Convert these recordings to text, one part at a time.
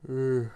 Ugh.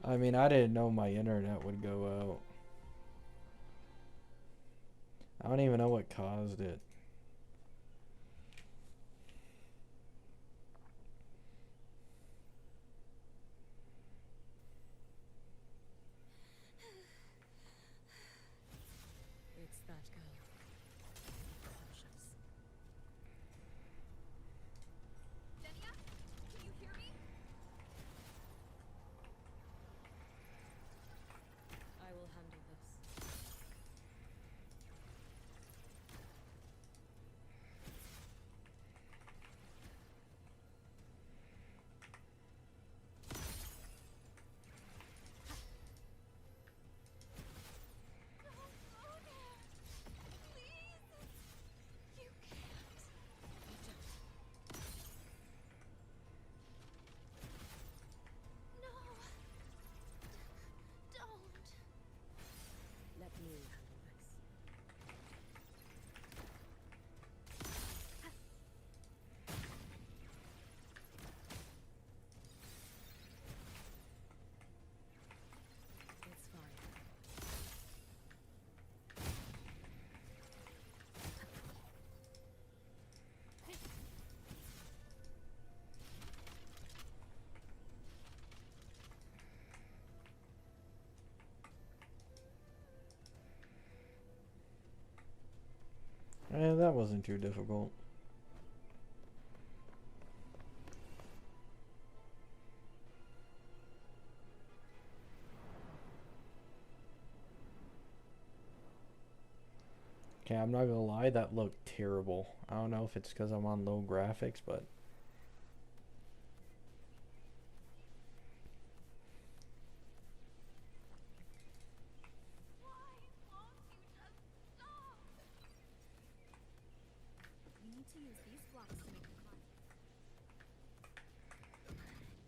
I mean, I didn't know my internet would go out. I don't even know what caused it. It's that girl. Cautious. Denia, can you hear me? I will handle this. Don't go there! Please! You can't. No! Don't! Let me handle this. It's fine. That wasn't too difficult. Okay, I'm not gonna lie, that looked terrible. I don't know if it's because I'm on low graphics, but Why won't you just stop? You need to use these blocks to make the climb.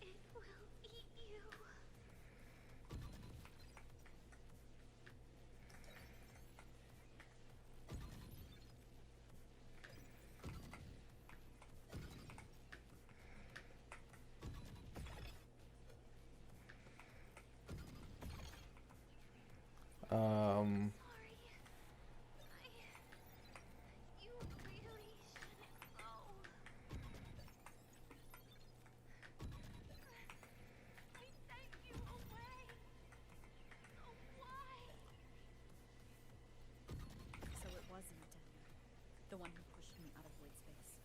It will eat you. um, Sorry. You really shouldn't go. I sent you away. So why? So it wasn't Daniel, the one who pushed me out of void space.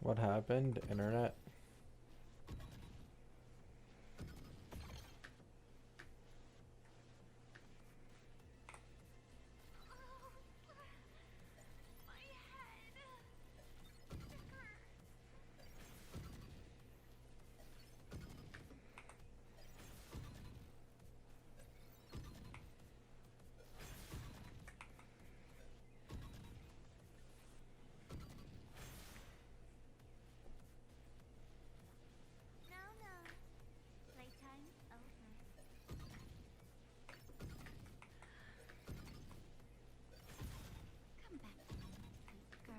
what happened? Internet? Oh, my head. It hurts. No, no. Playtime over. Come back to me, sweet girl.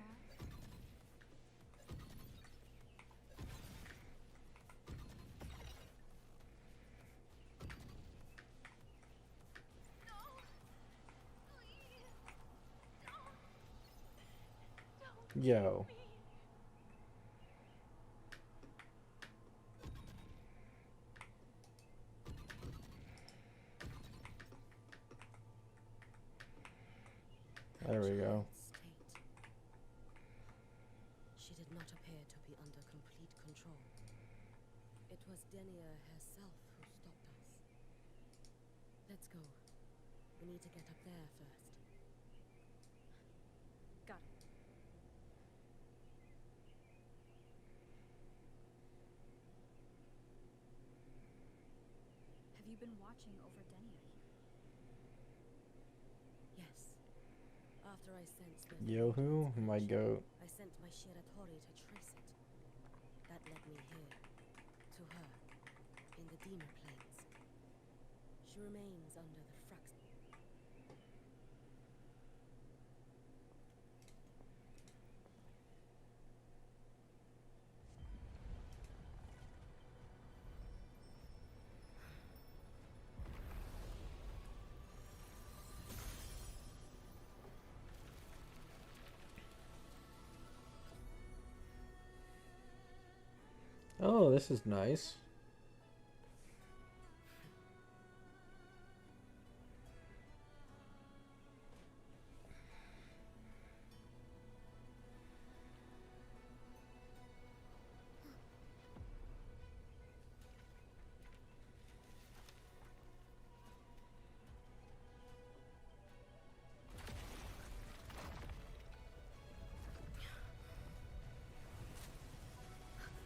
No! Please! Don't Yo. leave me! There we go. State. She did not appear to be under complete control. It was Denia herself who stopped us. Let's go. We need to get up there first. Got it. Have you been watching over Denia here? Yes. After I sensed that Yohu, my goat. I sent my Shiratori to trace it. That led me here. To her. In the Dina Plains. She remains under the Frax. Oh, this is nice.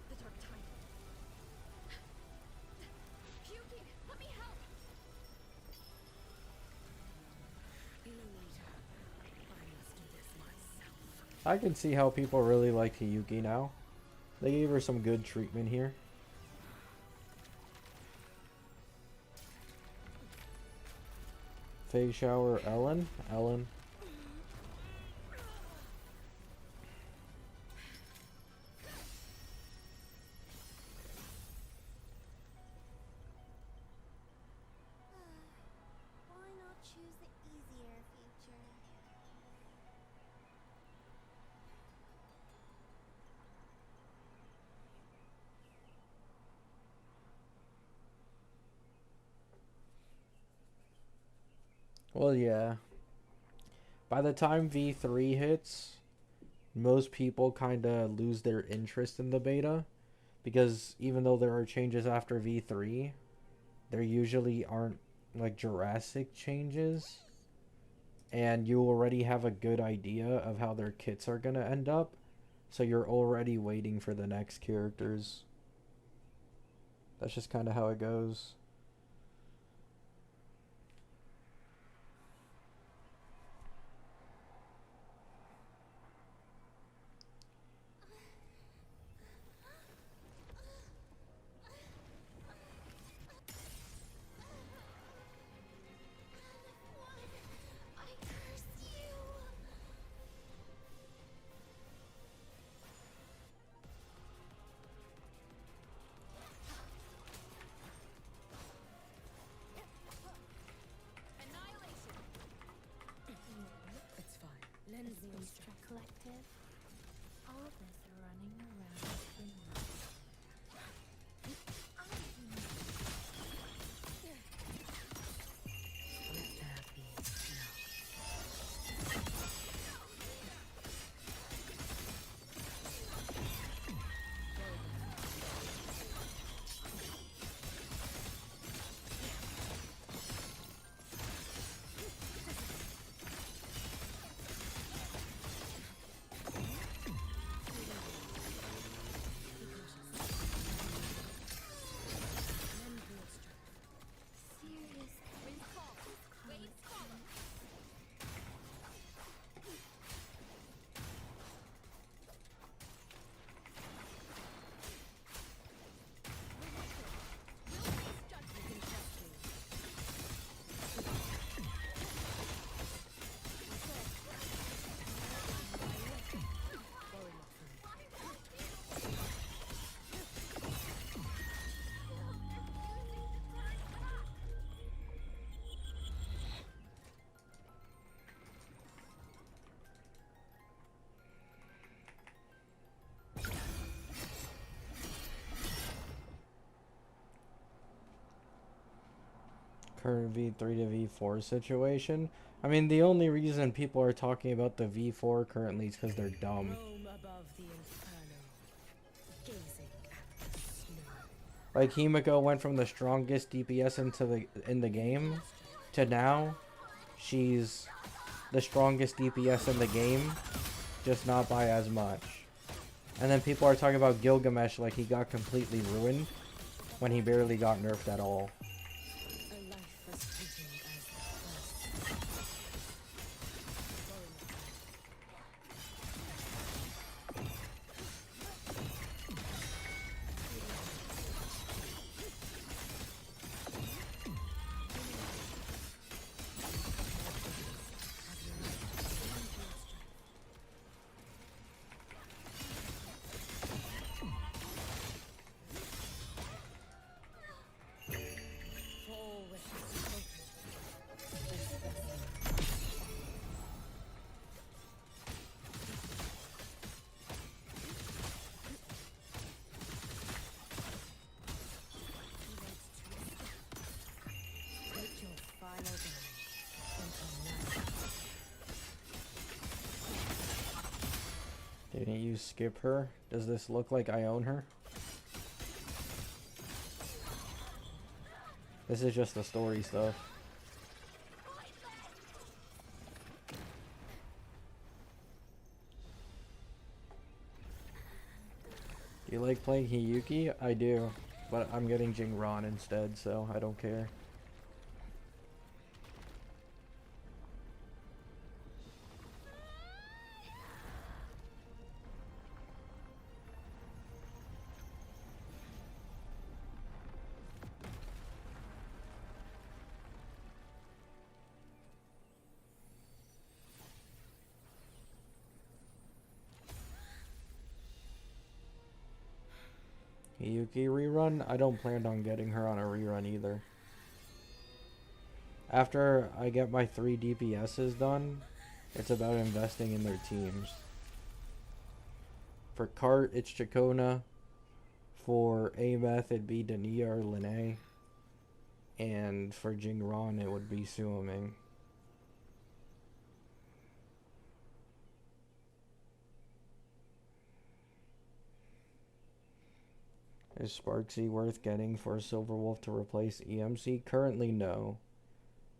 The Dark Tide. Yuki, let me help! No need. I must do this myself. I can see how people really like Hiyuki now. They gave her some good treatment here. Phase shower Ellen. Why not choose the easier future? Well, yeah. By the time V3 hits, most people kind of lose their interest in the beta. Because even though there are changes after V3, there usually aren't like drastic changes. And you already have a good idea of how their kits are going to end up. So you're already waiting for the next characters. That's just kind of how it goes. I curse you! Annihilation! It's fine. Lens Extra collective. All of this running around in serious Wind call. Waves follow. Current V3 to V4 situation. I mean, the only reason people are talking about the V4 currently is because they're dumb. Roam above the inferno, gazing at the snow. Like Himiko went from the strongest DPS in the game to now she's the strongest DPS in the game, just not by as much. And then people are talking about Gilgamesh like he got completely ruined when he barely got nerfed at all. A life as fleeting as the first. Fall with the spoken. This vessel. Take your final blow into none. Didn't you skip her? Does this look like I own her? This is just the story stuff. Do you like playing Hiyuki? I do, but I'm getting Jingron instead, so I don't care. Hiyuki rerun? I don't plan on getting her on a rerun either. After I get my 3 DPSs done, it's about investing in their teams. For Cart, it's Chakona. For Ameth, it'd be Dania or Lene. And for Jingron, it would be Suoming. Is Sparksy worth getting for a Silverwolf to replace EMC? Currently, no.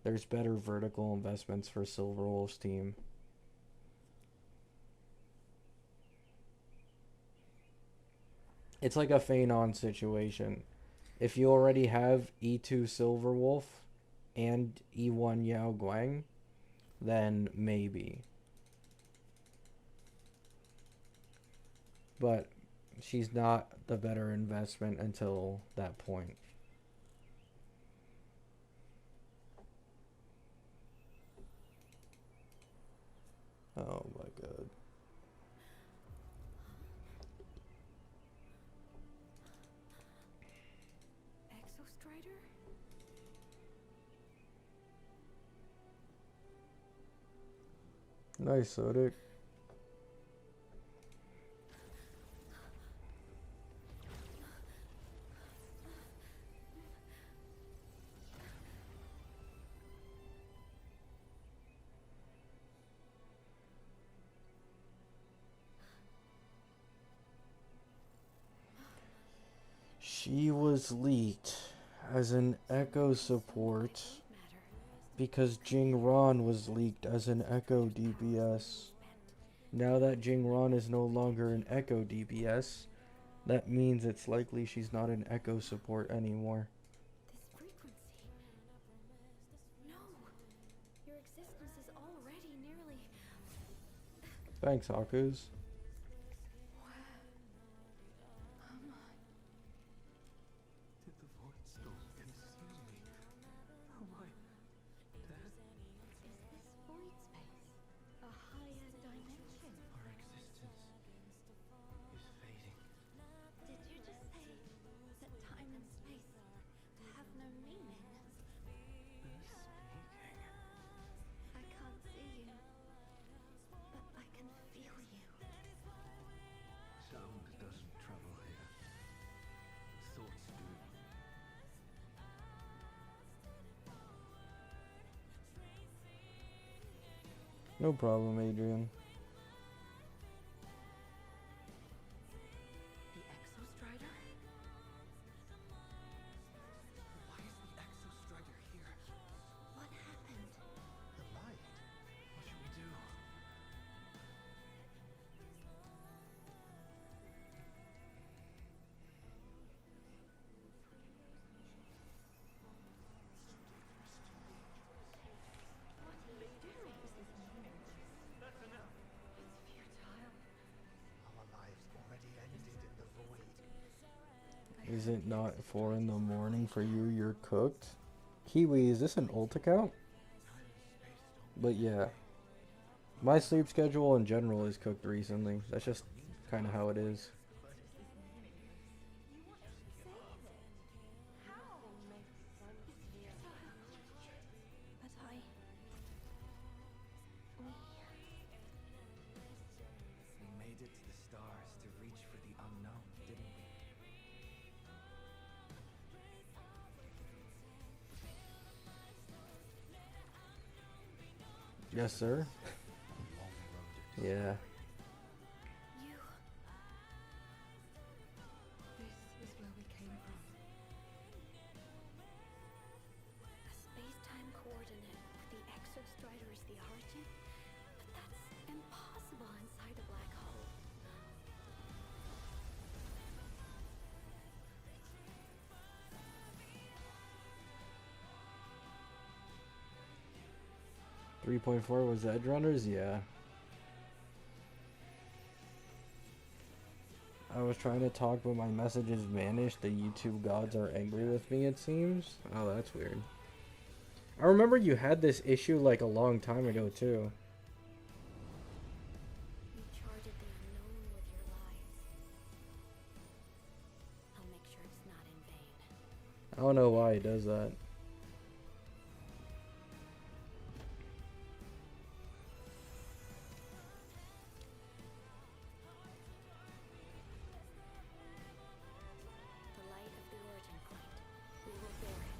There's better vertical investments for Silverwolf's team. It's like a Phanon situation. If you already have E2 Silverwolf and E1 Yao Guang, then maybe. But she's not the better investment until that point. Oh my god. Exostrider? Nice, Sodic. She was leaked as an Echo support because Jingron was leaked as an Echo DPS. Now that Jingron is no longer an Echo DPS, that means it's likely she's not an Echo support anymore. This frequency. No. Your existence is already nearly. Thanks, Hakus. Did the void storm consume me? Oh my... Dad, Is this void space a higher dimension? our existence is fading. Did you just say that time and space have no meaning? Who's speaking? I can't see you, but I can feel you. Sound doesn't travel here. Thoughts do. No problem, Adrian. The Exostrider? Is it not 4 in the morning for you? You're cooked. Kiwi, is this an ult account? But yeah. My sleep schedule in general is cooked recently. That's just kind of how it is. We made it to the stars to reach for the unknown, didn't we? Yes, sir. A long road. Yeah. You. This is where we came from. A space-time coordinate with the exostrider is the origin? But that's impossible inside a black hole. 3.4 was Edge Runners? Yeah. I was trying to talk, but my messages vanished. The YouTube gods are angry with me, it seems. Oh, that's weird. I remember you had this issue like a long time ago, too. You charted the unknown with your lies. I'll make sure it's not in vain. I don't know why he does that. The light of the origin point. We will bear it.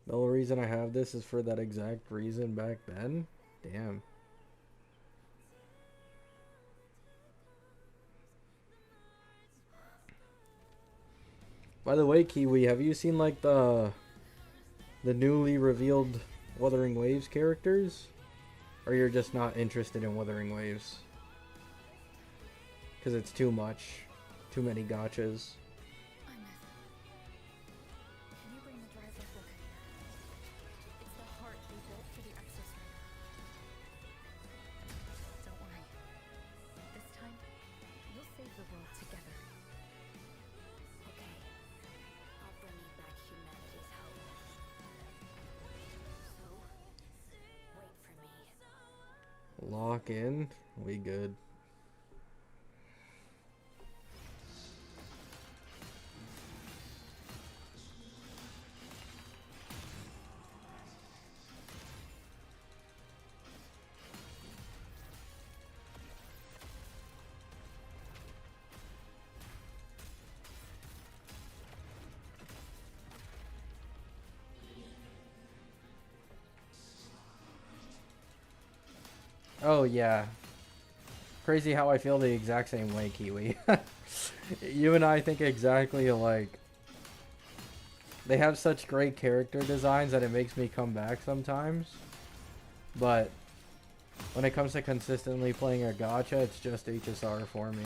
The only reason I have this is for that exact reason back then. Damn. By the way, Kiwi, have you seen like the newly revealed Wuthering Waves characters? Or you're just not interested in Wuthering Waves? Because it's too much. Too many gotchas. I'm Evan. Can you bring the drive replica here? It's the heart we built for the exostrider. Don't worry. This time, we'll save the world together. Okay. I'll bring you back humanity's hope. So, wait for me. Lock in. We good. Oh yeah. Crazy how I feel the exact same way, Kiwi. You and I think exactly alike. They have such great character designs that it makes me come back sometimes. But when it comes to consistently playing a gacha, it's just HSR for me.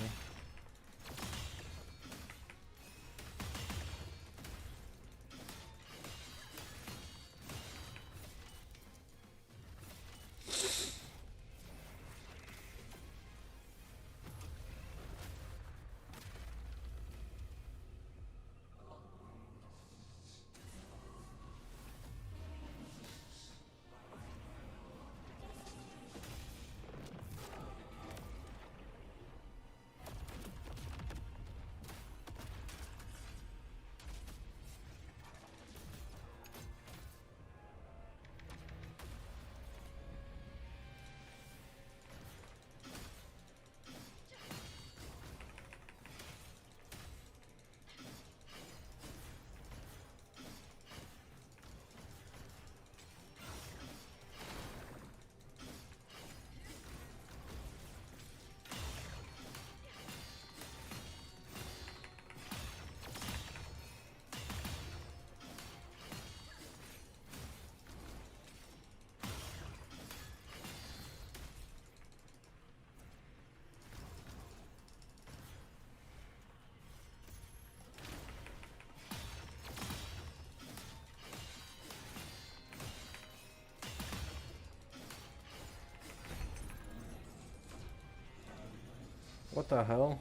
What the hell?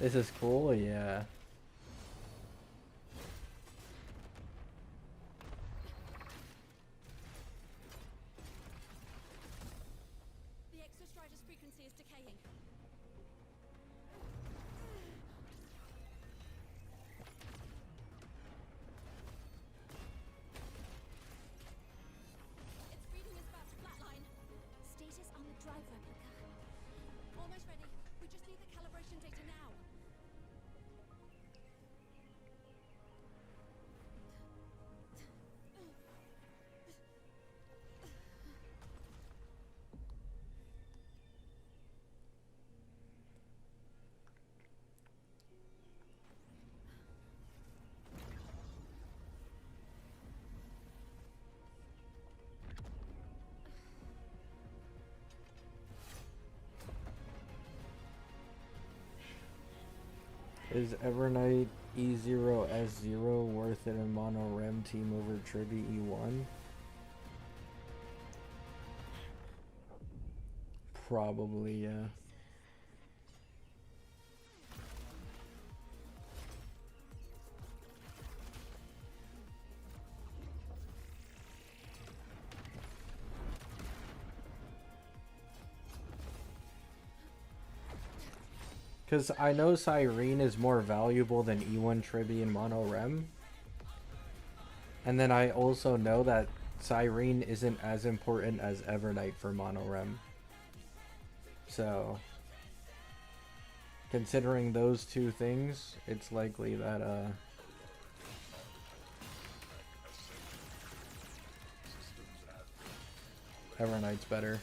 This is cool, yeah. The Exostrider's frequency is decaying. Its reading is about to flatline. Status on the drive replica. Almost ready. We just need the calibration data now. Is Evernight E0S0 worth it in Mono Rem team over Trivi E1? Probably, yeah. Because I know Cyrene is more valuable than E1 Trivi and Mono Rem. And then I also know that Cyrene isn't as important as Evernight for Mono Rem. So, considering those two things, it's likely that Evernight's better.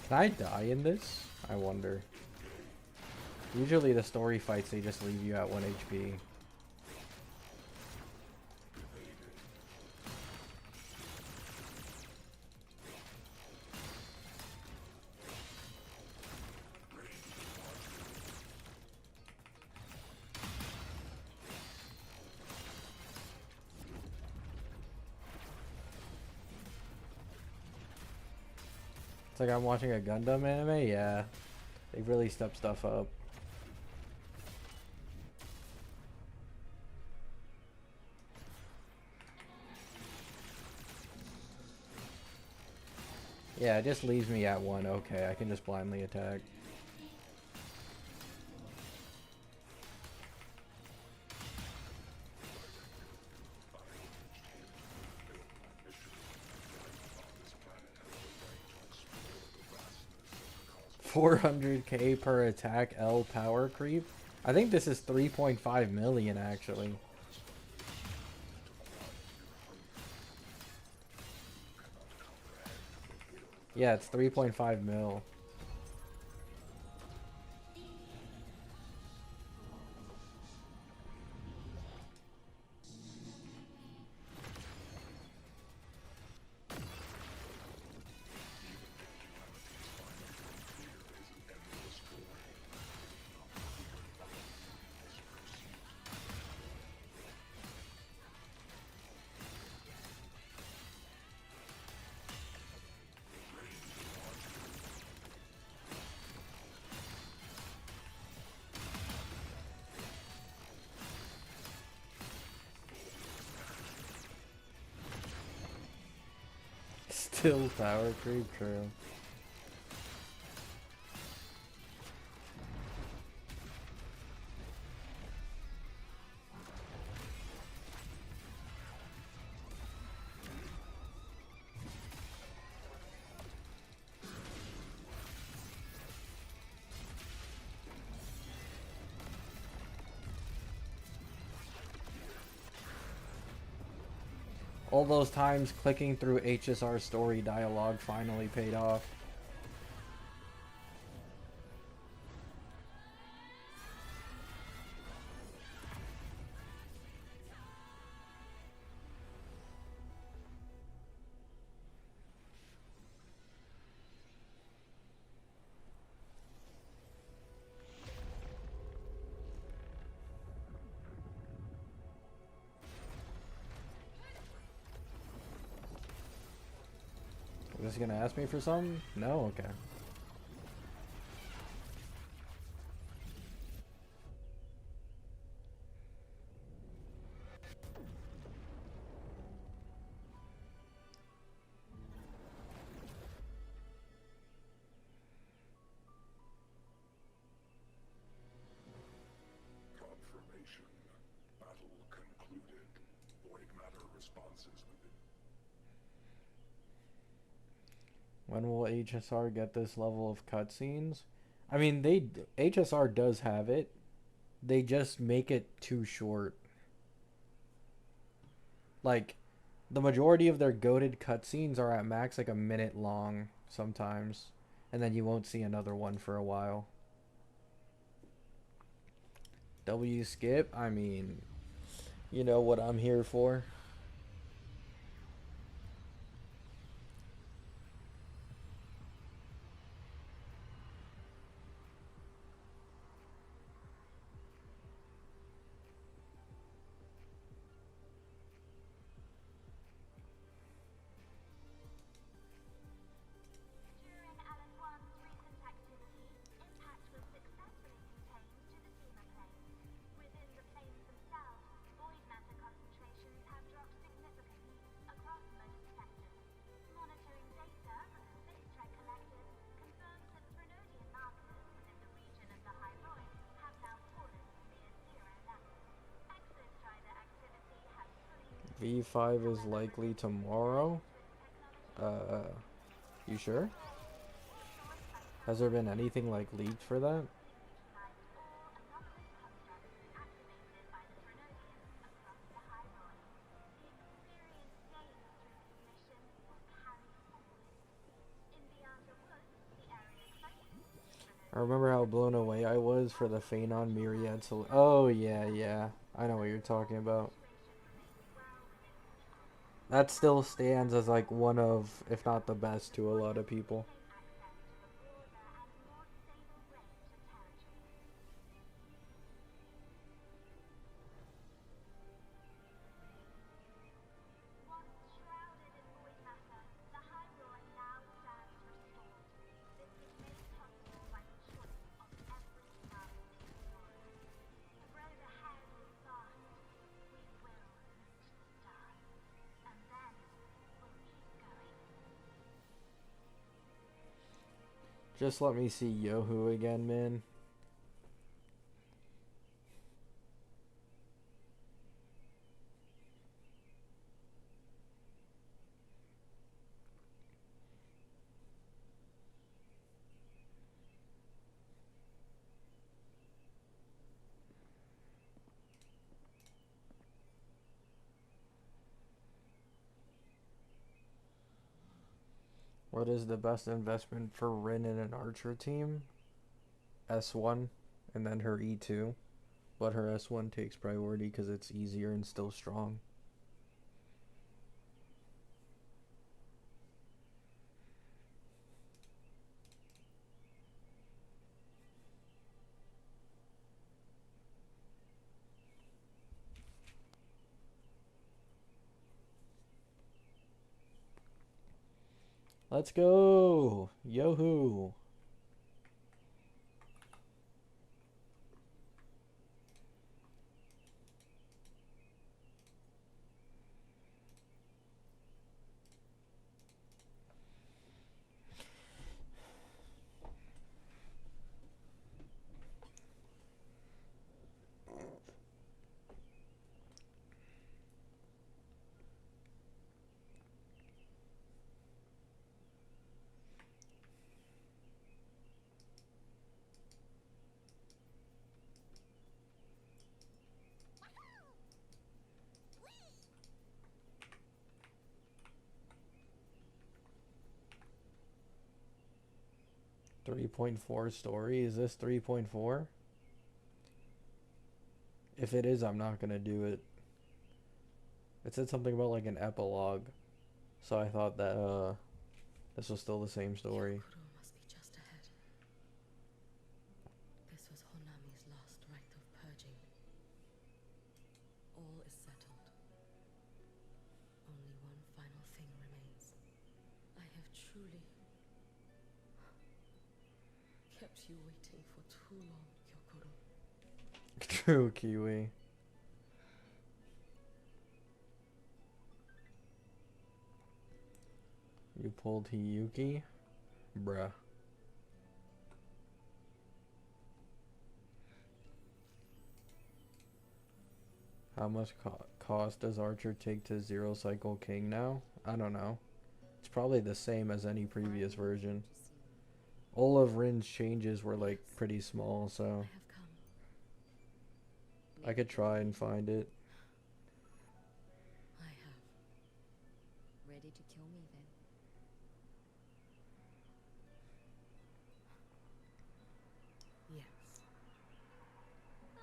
Can I die in this? I wonder. Usually the story fights, they just leave you at 1 HP. It's like I'm watching a Gundam anime? Yeah. They've really stepped stuff up. Yeah, it just leaves me at 1. Okay, I can just blindly attack. $400k per attack L power creep. I think this is 3.5 million actually. Yeah, it's 3.5 mil. Still power creep, true. All those times clicking through HSR story dialogue finally paid off. Is this gonna ask me for something? No? Okay. Confirmation. Battle concluded. Void matter responses within. When will HSR get this level of cutscenes? I mean, HSR does have it. They just make it too short. Like, the majority of their goated cutscenes are at max like a minute long sometimes. And then you won't see another one for a while. W skip? I mean, you know what I'm here for. During Alice 1's recent activity, impact was successfully contained to the Dema planes. Within the planes themselves, void matter concentrations have dropped significantly across most sectors. Monitoring data from the spacetrack collectors confirms that Frenodian markers within the region of the Hyrule have now fallen to near zero levels. Exostrider activity has fully V5 is likely tomorrow. You sure? Has there been anything like leaked for that? I remember how blown away I was for the Phanon Myriad Oh yeah. I know what you're talking about. That still stands as like one of, if not the best to a lot of people. Just let me see Yohu again, man. What is the best investment for Rin in an Archer team? S1 and then her E2. But her S1 takes priority because it's easier and still strong. Let's go! Yohu! 3.4 story. Is this 3.4? If it is, I'm not gonna do it. It said something about like an epilogue, so I thought that this was still the same story. Yakuro must be just ahead. This was Honami's last rite of purging. All is settled. Only one final thing remains. I have truly kept you waiting for too long, Kyokuro. True, Kiwi. You pulled Hiyuki? Bruh. How much cost does Archer take to Zero Cycle King now? I don't know. It's probably the same as any previous version. All of Rin's changes were like pretty small, I so have come. I could try and find it. I have. Ready to kill me then? Yes.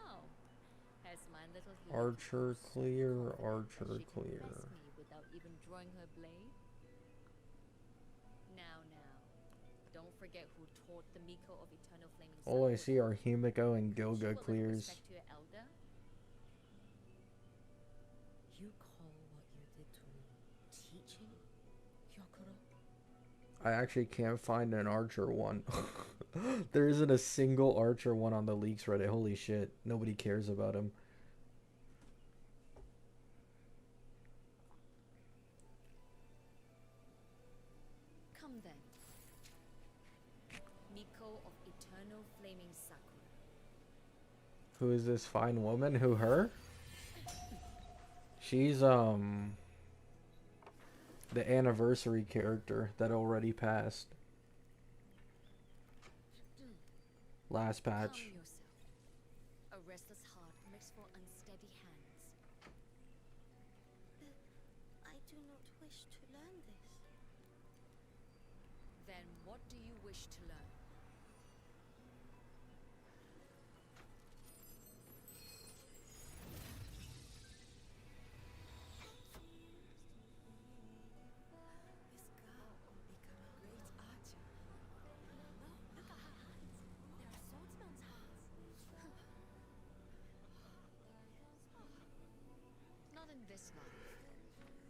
Oh, has my little Hiyuki Archer so clear, confident that Archer she can clear. bless me without even drawing her blade? Now, don't forget who taught the Miko of Eternal Flaming All I Sakura. see are Himiko and She will Gilga lend clears. respect to your elder? You call what you did to me teaching, Kyokuro? I actually can't find an Archer one. There isn't a single Archer one on the leaks Reddit. Holy shit. Nobody cares about him. Come then. Miko of Eternal Flaming Sakura. Who is this fine woman? Who, her? She's, the anniversary character that already passed. Last patch. Calm yourself. A restless heart makes for unsteady hands. I do not wish to learn this. Then what do you wish to learn? This girl will become a great archer. No, look at her hands. They are swordsman's hands. Not in this life.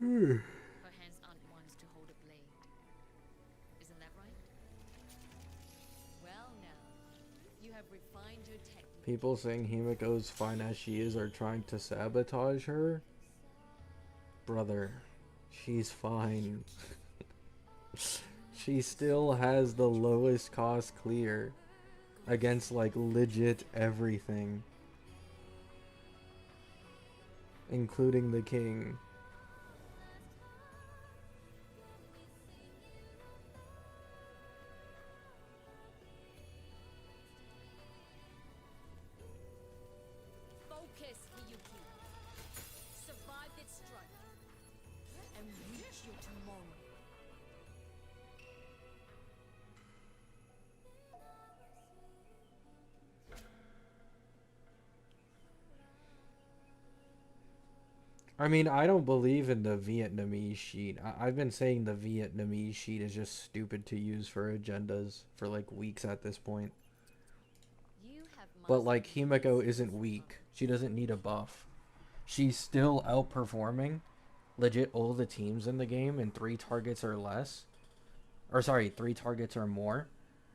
Her hands aren't ones to hold a blade. Isn't that right? Well now, you have refined your technique. People saying Himiko's fine as she is are trying to sabotage her. Brother, she's fine. She still has the lowest cost clear against like legit everything, including the king. Focus, Hiyuki. Survive its strike. And reach your tomorrow. I mean, I don't believe in the Vietnamese sheet. I've been saying the Vietnamese sheet is just stupid to use for agendas for like weeks at this point. You have But like mastered Himiko these isn't weak. She doesn't need a buff. She's still outperforming legit all the teams in the game in 3 targets or less. Or sorry, 3 targets or more.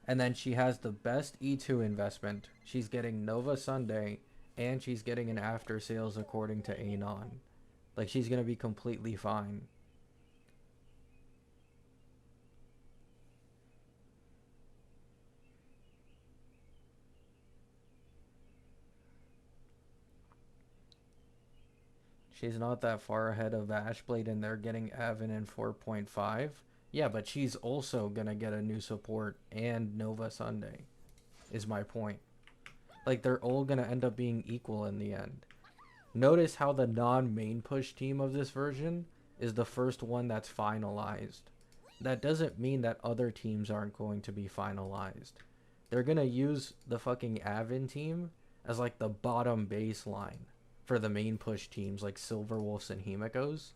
And then she has the best E2 investment. She's getting Nova Sunday and she's getting an after sales according to Anon. Like she's going to be completely fine. She's not that far ahead of Ashblade and they're getting Avon in 4.5. Yeah, but she's also gonna get a new support and Nova Sunday, is my point. Like, they're all gonna end up being equal in the end. Notice how the non-main push team of this version is the first one that's finalized. That doesn't mean that other teams aren't going to be finalized. they're gonna use the fucking Avon team as like the bottom baseline for the main push teams like Silverwolves and Himikos,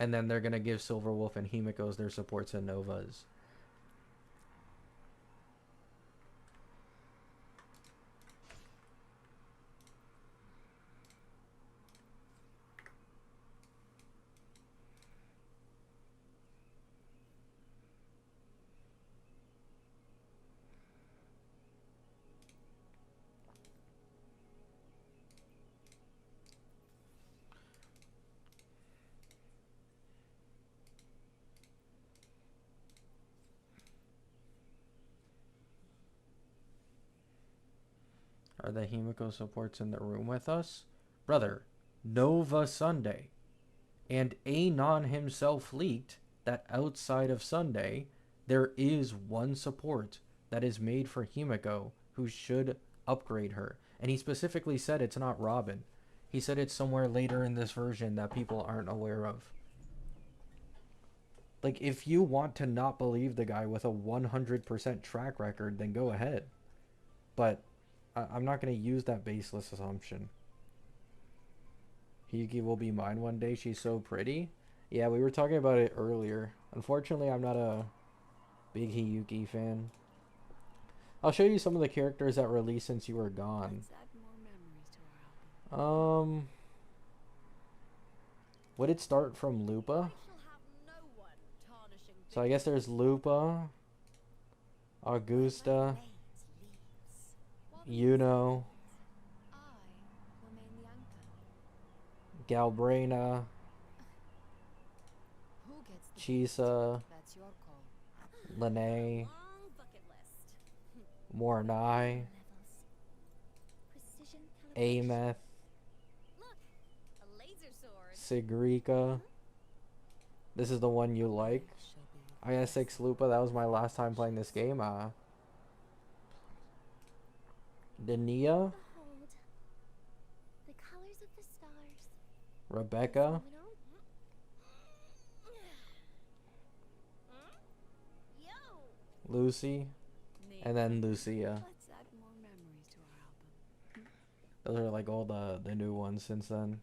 and then they're gonna give Silverwolf and Himikos their supports and Novas. Are the Himiko supports in the room with us? Brother, Nova Sunday. And Anon himself leaked that outside of Sunday, there is one support that is made for Himiko who should upgrade her. And he specifically said it's not Robin. He said it's somewhere later in this version that people aren't aware of. Like, if you want to not believe the guy with a 100% track record, then go ahead. But I'm not going to use that baseless assumption. Hiyuki will be mine one day. She's so pretty. Yeah, we were talking about it earlier. Unfortunately, I'm not a big Hiyuki fan. I'll show you some of the characters that released since you were gone. Let's add more memories to our album. Would it start from Lupa? Shall have no one tarnishing So I guess there's Lupa, Augusta, Yuno, I remain the anchor. Galbraina, Who gets the Chisa, That's your call. Lene, Long bucket list. Mornai, Levels. Precision calibration. Ameth, Look, a laser sword. Sigrika. This is the one you like. IS6 Lupa, that was my last time playing this game. Dania, Behold. The colors of the stars. Rebecca, Yo. Lucy, and then Lucia. Let's add more memories to our album. Those are like all the new ones since then.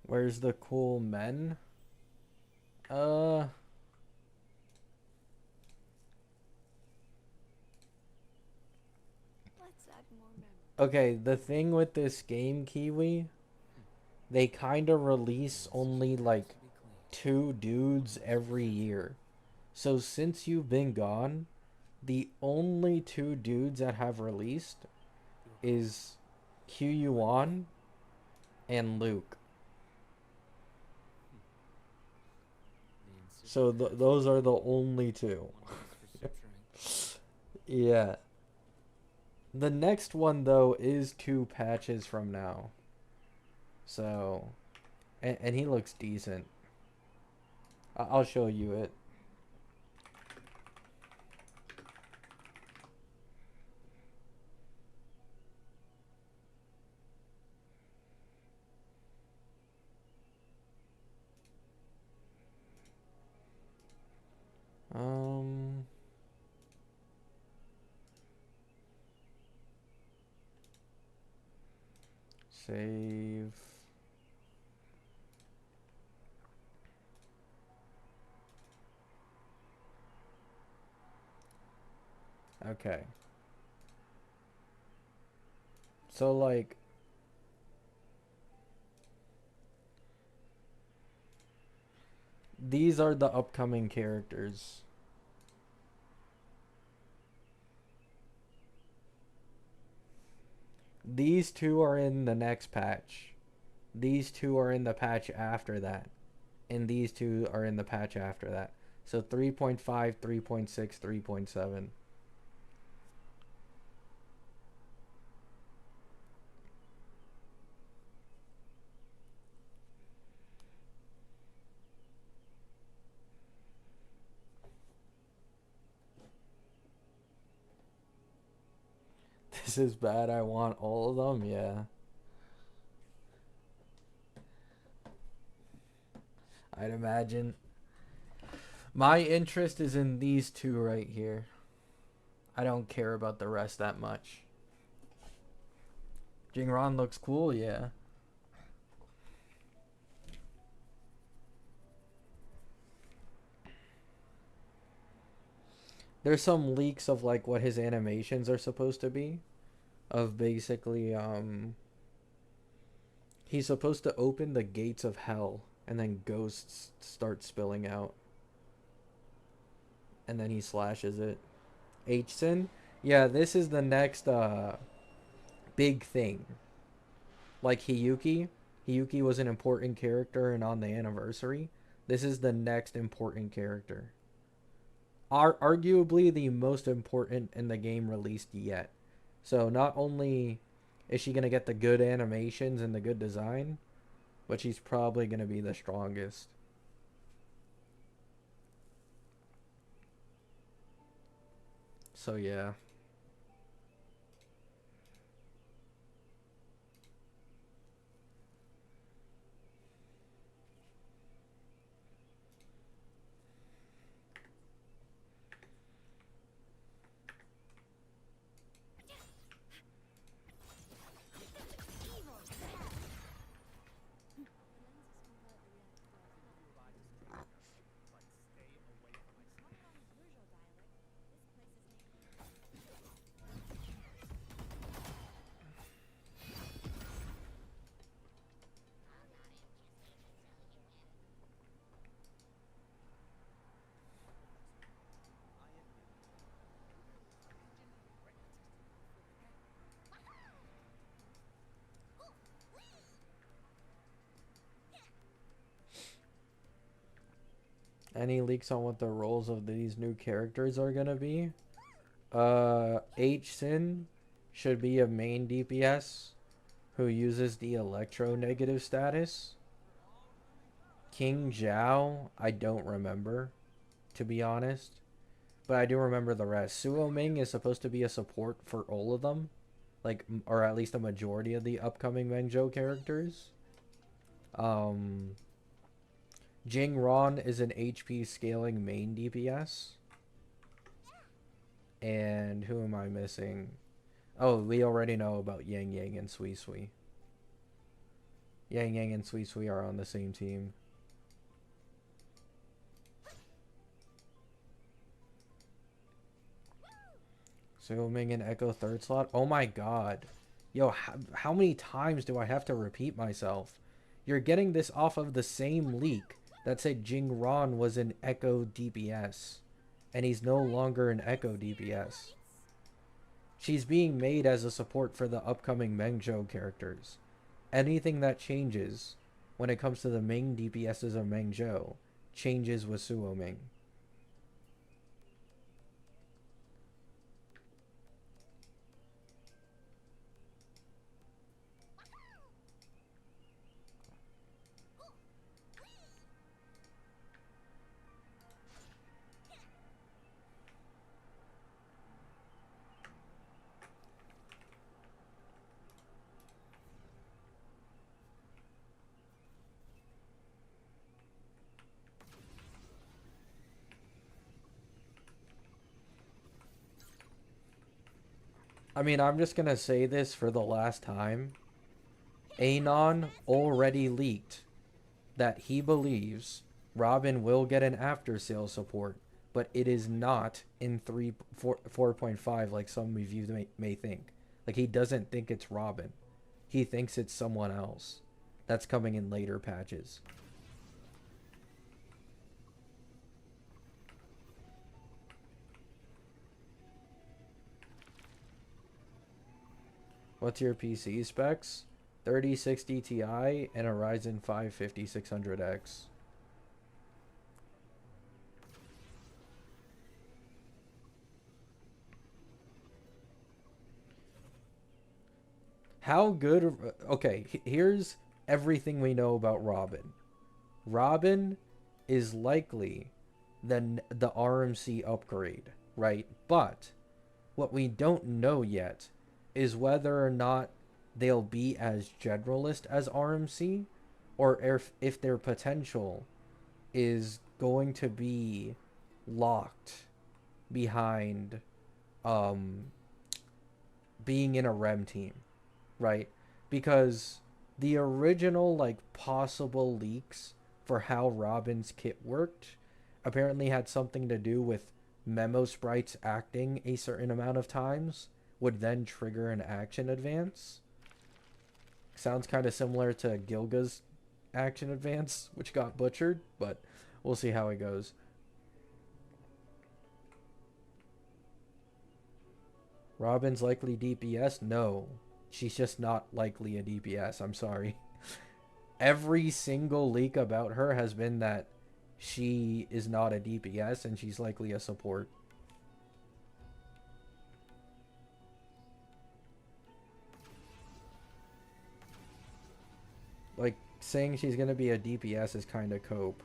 Where's the cool men? Let's add more memories. Okay, the thing with this game, Kiwi, they kind of release only like 2 dudes every year. So since you've been gone, the only 2 dudes that have released is Kyuyuan and Luke. So those are the only 2. Yeah. The next one though is 2 patches from now. So, and he looks decent. I'll show you it. Save. Okay. So like these are the upcoming characters. These 2 are in the next patch. These 2 are in the patch after that. and these two are in the patch after that. So 3.5, 3.6, 3.7. This is bad. I want all of them. Yeah. I'd imagine. My interest is in these two right here. I don't care about the rest that much. Jingron looks cool, yeah. There's some leaks of like what his animations are supposed to be. Of basically, he's supposed to open the gates of hell and then ghosts start spilling out. And then he slashes it. H-Sin? Yeah, this is the next big thing. Like Hiyuki. Hiyuki was an important character and on the anniversary. This is the next important character. Arguably the most important in the game released yet. So not only is she going to get the good animations and the good design, but she's probably going to be the strongest. So yeah. Any leaks on what the roles of these new characters are gonna be? H-Sin should be a main DPS who uses the electronegative status. King Zhao, I don't remember, to be honest. But I do remember the rest. Suo Ming is supposed to be a support for all of them. Like, or at least a majority of the upcoming Mengzhou characters. Jing Ron is an HP scaling main DPS. And who am I missing? Oh, we already know about Yang Yang and Sui Sui. Yang Yang and Sui Sui are on the same team. Suo Ming and Echo third slot? Oh my god. Yo, how many times do I have to repeat myself? You're getting this off of the same leak that said Jing Ron was an Echo DPS. And he's no longer an Echo DPS. She's being made as a support for the upcoming Mengzhou characters. Anything that changes when it comes to the main DPSs of Mengzhou changes with Suo Ming. I mean, I'm just gonna say this for the last time. Anon already leaked that he believes Robin will get an after sale support, but it is not in 4.5 like some of you may think. Like, he doesn't think it's Robin. He thinks it's someone else. That's coming in later patches. What's your PC specs? 3060 Ti and a Ryzen 5 5600X. How good? Okay, here's everything we know about Robin. Robin is likely the RMC upgrade, right? But what we don't know yet is whether or not they'll be as generalist as RMC, or if their potential is going to be locked behind being in a REM team, right? Because the original like possible leaks for how Robin's kit worked apparently had something to do with memo sprites acting a certain amount of times would then trigger an action advance. Sounds kind of similar to Gilga's action advance, which got butchered, but we'll see how it goes. Robin's likely DPS? No. She's just not likely a DPS. I'm sorry. Every single leak about her has been that she is not a DPS and she's likely a support. Like, saying she's gonna be a DPS is kind of cope.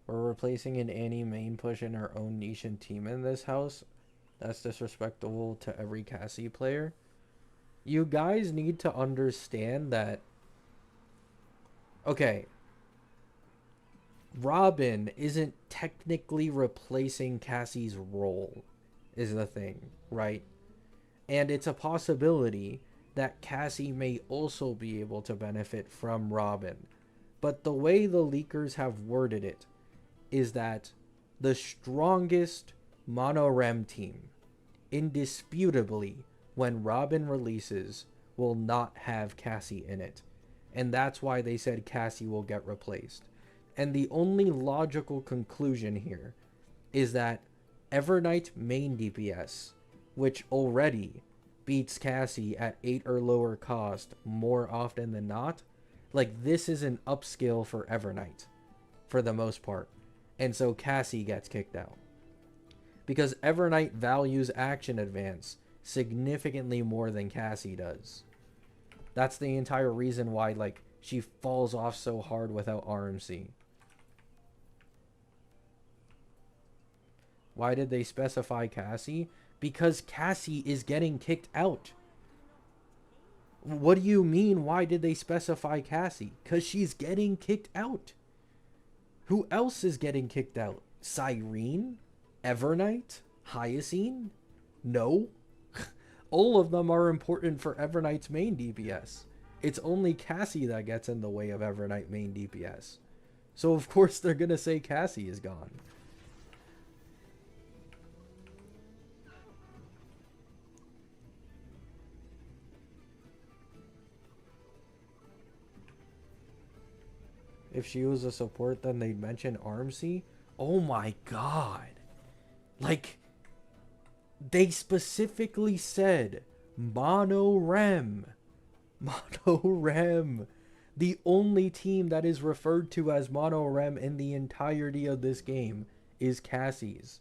We're replacing an Annie main push in our own niche and team in this house. That's disrespectful to every Cassie player. You guys need to understand that... Okay. Robin isn't technically replacing Cassie's role, is the thing, right? And it's a possibility that Cassie may also be able to benefit from Robin. But the way the leakers have worded it is that the strongest mono-rem team, indisputably, when Robin releases, will not have Cassie in it. And that's why they said Cassie will get replaced. And the only logical conclusion here is that Evernight main DPS, which already beats Cassie at 8 or lower cost more often than not, like, this is an upskill for Evernight for the most part. And so Cassie gets kicked out. Because Evernight values action advance significantly more than Cassie does. That's the entire reason why, like, she falls off so hard without RMC. Why did they specify Cassie? Because Cassie is getting kicked out. What do you mean, why did they specify Cassie? Because she's getting kicked out. Who else is getting kicked out? Cyrene? Evernight? Hyacine? No. All of them are important for Evernight's main DPS. It's only Cassie that gets in the way of Evernight main DPS. So of course they're gonna say Cassie is gone. If she was a support, then they'd mention RMC? Oh my god. Like, they specifically said mono-rem. Mono-rem. The only team that is referred to as mono-rem in the entirety of this game is Cassie's.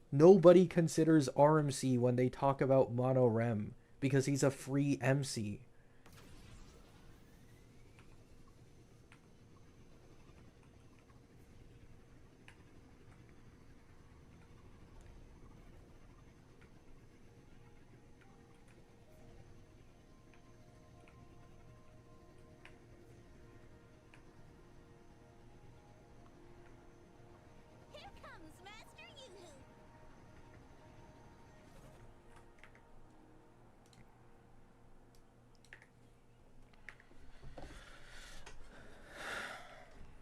Nobody considers RMC when they talk about mono-rem because he's a free MC. Here comes Master Yoo-Hoo.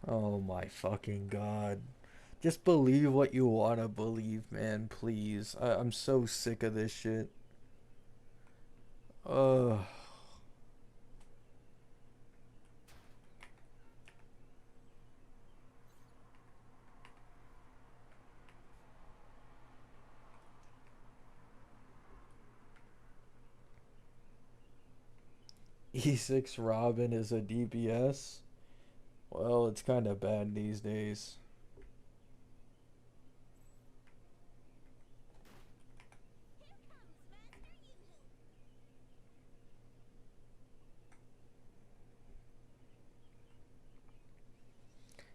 Oh my fucking god. Just believe what you want to believe, man, please. I'm so sick of this shit. Ugh. E6 Robin is a DPS? Well, it's kind of bad these days.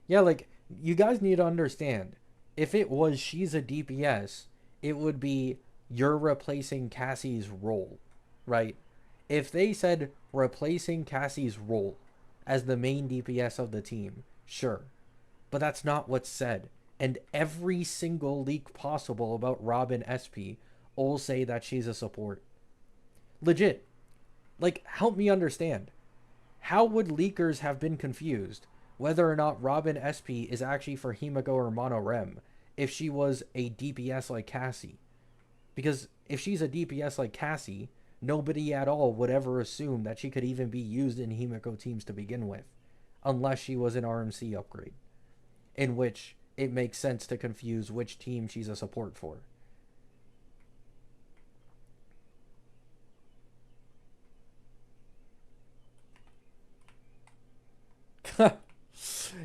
Yeah, like, you guys need to understand. If it was she's a DPS, it would be you're replacing Cassie's role, right? If they said replacing Cassie's role as the main DPS of the team, sure. But that's not what's said. And every single leak possible about Robin SP all say that she's a support. Legit. Like, help me understand. How would leakers have been confused whether or not Robin SP is actually for Himiko or Mono Rem if she was a DPS like Cassie? Because if she's a DPS like Cassie, nobody at all would ever assume that she could even be used in Himiko teams to begin with, unless she was an RMC upgrade, in which it makes sense to confuse which team she's a support for.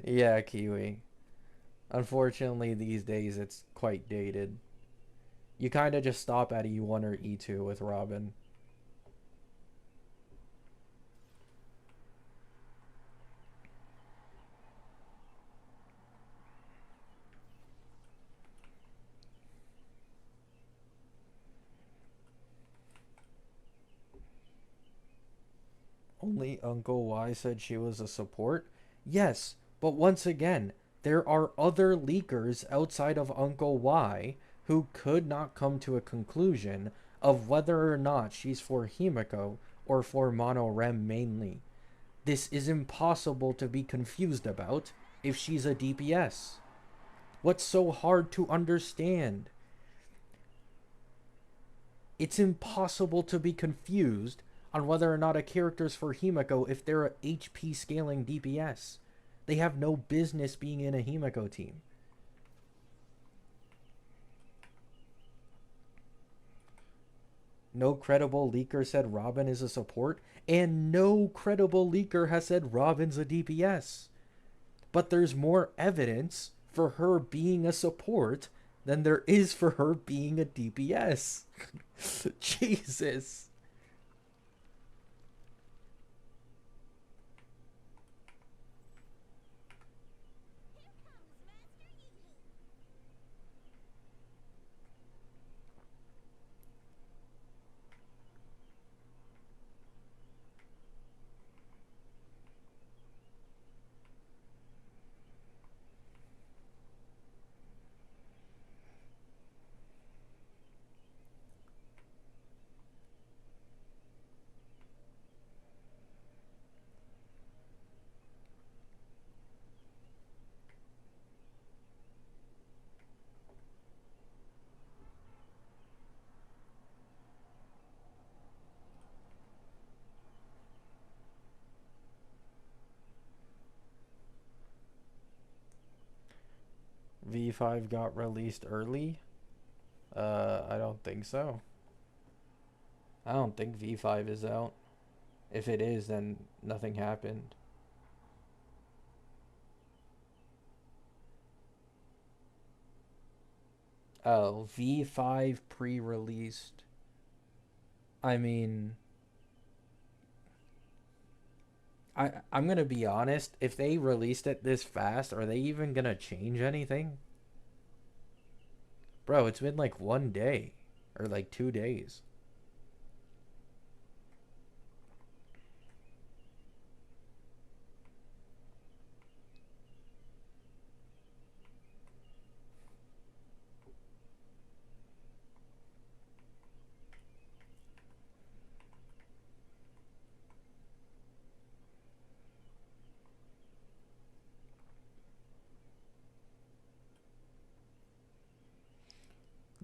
Yeah, Kiwi. Unfortunately, these days it's quite dated. You kind of just stop at E1 or E2 with Robin. Only Uncle Y said she was a support? Yes, but once again, there are other leakers outside of Uncle Y who could not come to a conclusion of whether or not she's for Himiko or for Mono Rem mainly. This is impossible to be confused about if she's a DPS. What's so hard to understand? It's impossible to be confused on whether or not a character's for Himiko if they're a HP scaling DPS. They have no business being in a Himiko team. No credible leaker said Robin is a support, and no credible leaker has said Robin's a DPS. But there's more evidence for her being a support than there is for her being a DPS. Jesus. V5 got released early? I don't think so. I don't think V5 is out. If it is, then nothing happened. Oh, V5 pre-released. I mean, I'm gonna be honest, if they released it this fast, are they even gonna change anything? Bro, it's been like 1 day. Or like 2 days.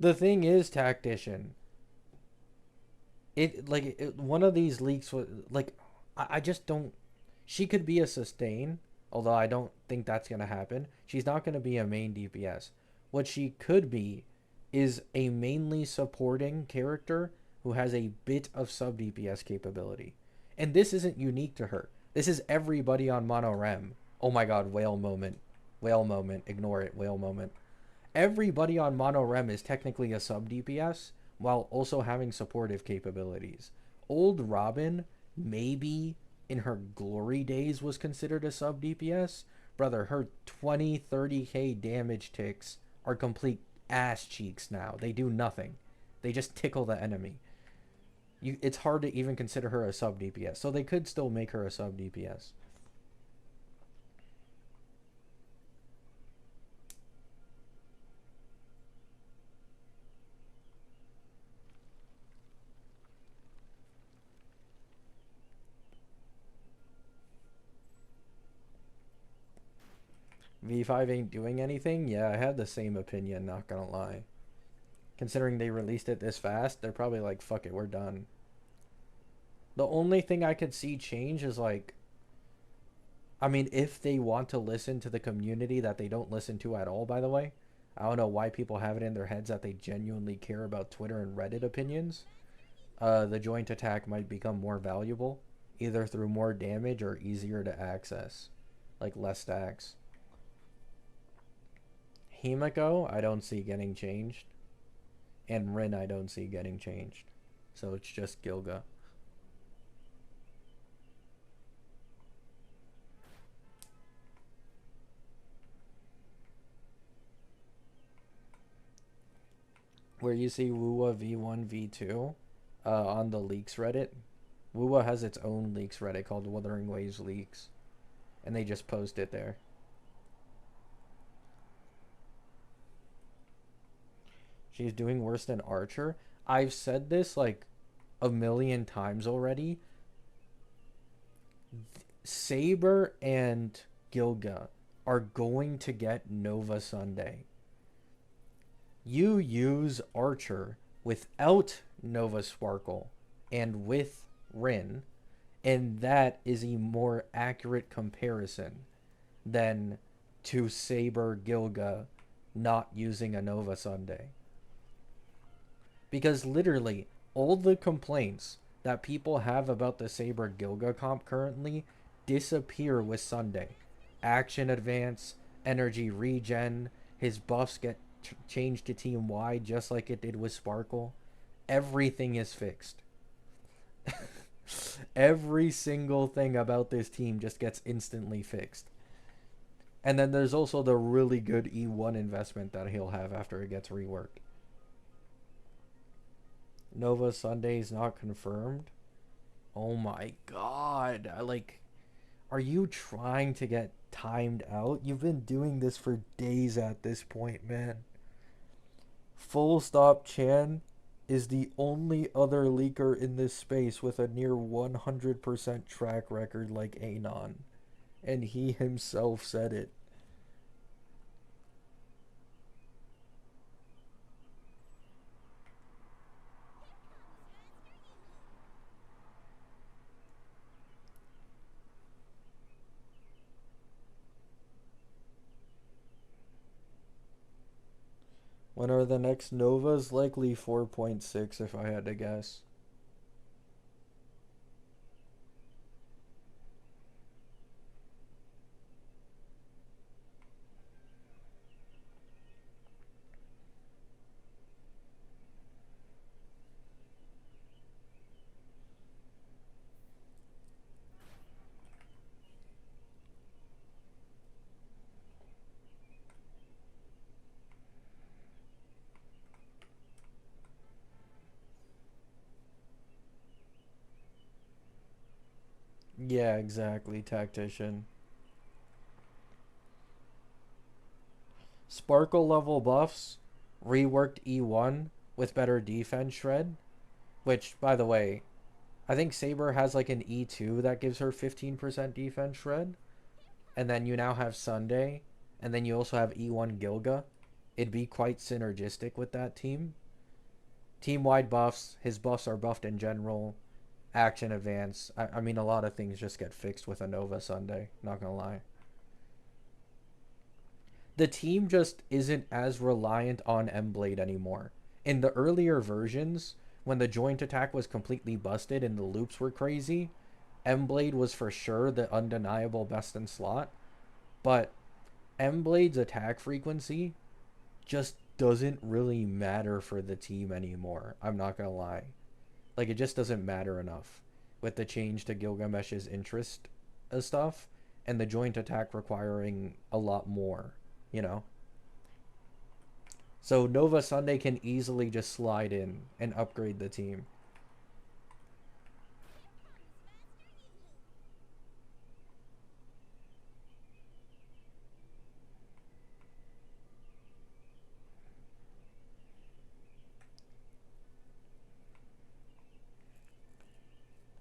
The thing is, Tactician, one of these leaks was like, I just don't. She could be a sustain, although I don't think that's gonna happen. She's not gonna be a main DPS. What she could be is a mainly supporting character who has a bit of sub DPS capability, and this isn't unique to her. This is everybody on Monorem. Oh my god, whale moment, whale moment. Ignore it, whale moment. Everybody on Monorem is technically a sub DPS while also having supportive capabilities. Old Robin, maybe in her glory days, was considered a sub DPS. Brother, her 20-30k damage ticks are complete ass cheeks now. They do nothing. They just tickle the enemy. It's hard to even consider her a sub DPS. So they could still make her a sub DPS. V5 ain't doing anything? Yeah, I had the same opinion, not gonna lie. Considering they released it this fast, they're probably like, fuck it, we're done. The only thing I could see change is like, I mean, if they want to listen to the community that they don't listen to at all, by the way. I don't know why people have it in their heads that they genuinely care about Twitter and Reddit opinions. The joint attack might become more valuable, either through more damage or easier to access. Like less stacks. Himiko, I don't see getting changed. And Rin, I don't see getting changed. So it's just Gilga. Where you see Wuwa V1, V2 on the leaks Reddit. Wuwa has its own leaks Reddit called Wuthering Waves Leaks. And they just post it there. She's doing worse than Archer. I've said this like a million times already. Saber and Gilga are going to get Nova Sunday. You use Archer without Nova Sparkle and with Rin, and that is a more accurate comparison than to Saber Gilga not using a Nova Sunday. Because literally, all the complaints that people have about the Saber Gilga comp currently disappear with Sunday. Action advance, energy regen, his buffs get changed to Team Y just like it did with Sparkle. Everything is fixed. Every single thing about this team just gets instantly fixed. And then there's also the really good E1 investment that he'll have after it gets reworked. Nova Sunday's not confirmed. Oh my god. Are you trying to get timed out? You've been doing this for days at this point, man. Full Stop Chan is the only other leaker in this space with a near 100% track record like Anon. And he himself said it. When are the next Novas? Likely 4.6 if I had to guess. Yeah, exactly, Tactician. Sparkle level buffs, reworked E1 with better defense shred, which, by the way, I think Saber has like an E2 that gives her 15% defense shred, and then you now have Sunday, and then you also have E1 Gilga, it'd be quite synergistic with that team. Team-wide buffs, his buffs are buffed in general, action advance. I mean, a lot of things just get fixed with a Nova Sunday, not gonna lie. The team just isn't as reliant on M-Blade anymore. In the earlier versions, when the joint attack was completely busted and the loops were crazy, M-Blade was for sure the undeniable best in slot. But M-Blade's attack frequency just doesn't really matter for the team anymore. I'm not gonna lie. Like, it just doesn't matter enough with the change to Gilgamesh's interest stuff and the joint attack requiring a lot more, you know? So Nova Sunday can easily just slide in and upgrade the team.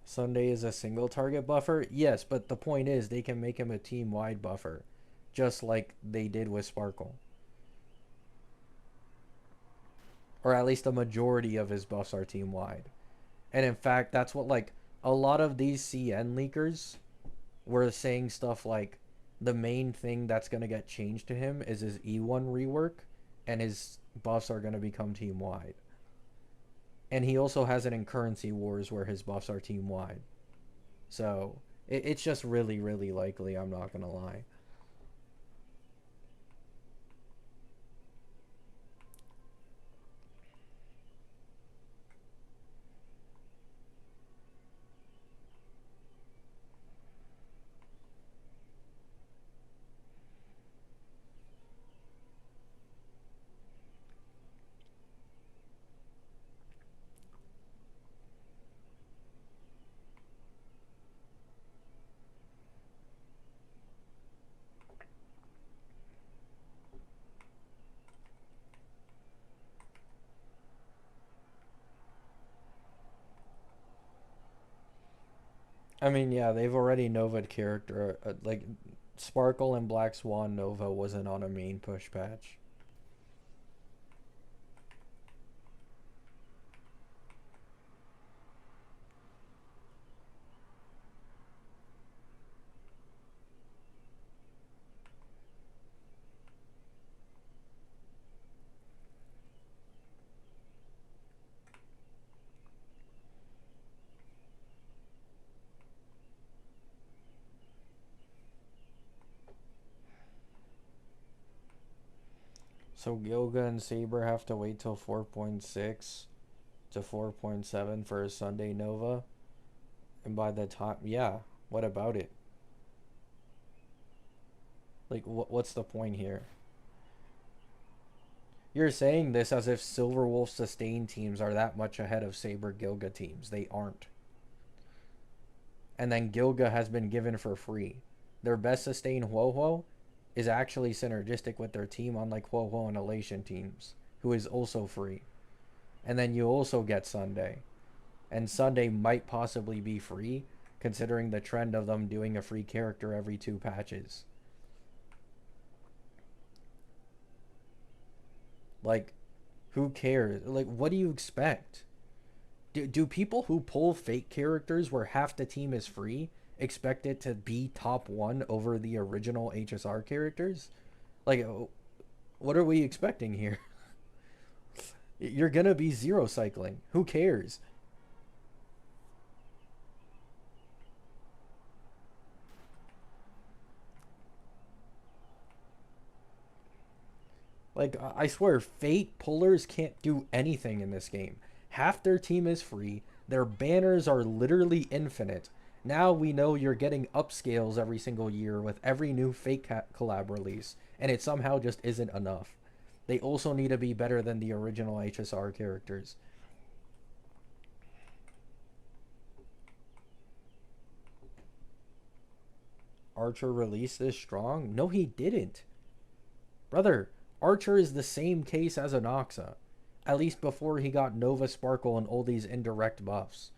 Sunday is a single target buffer? Yes, but the point is they can make him a team-wide buffer, just like they did with Sparkle. Or at least a majority of his buffs are team-wide. And in fact, that's what, like, a lot of these CN leakers were saying stuff like, the main thing that's going to get changed to him is his E1 rework, and his buffs are going to become team-wide. And he also has it in Currency Wars where his buffs are team-wide. So, it's just really, really likely, I'm not going to lie. I mean, yeah, they've already Nova'd character. Like, Sparkle and Black Swan Nova wasn't on a main push patch. So Gilga and Saber have to wait till 4.6 to 4.7 for a Sunday Nova. And by the time, yeah, what about it? Like, what's the point here? You're saying this as if Silverwolf sustain teams are that much ahead of Saber Gilga teams. They aren't. And then Gilga has been given for free. Their best sustain Huohuo is actually synergistic with their team, unlike Huohuo and Elation teams, who is also free. And then you also get Sunday. And Sunday might possibly be free, considering the trend of them doing a free character every 2 patches. Like, who cares? Like, what do you expect? Do people who pull fake characters where half the team is free expect it to be top 1 over the original HSR characters? Like, what are we expecting here? You're gonna be zero cycling. Who cares? Like, I swear, Fate pullers can't do anything in this game. Half their team is free. Their banners are literally infinite. Now we know you're getting upscales every single year with every new Fate collab release, and it somehow just isn't enough. They also need to be better than the original HSR characters. Archer released this strong? No, he didn't. Brother, Archer is the same case as Anoxa. At least before he got Nova Sparkle and all these indirect buffs.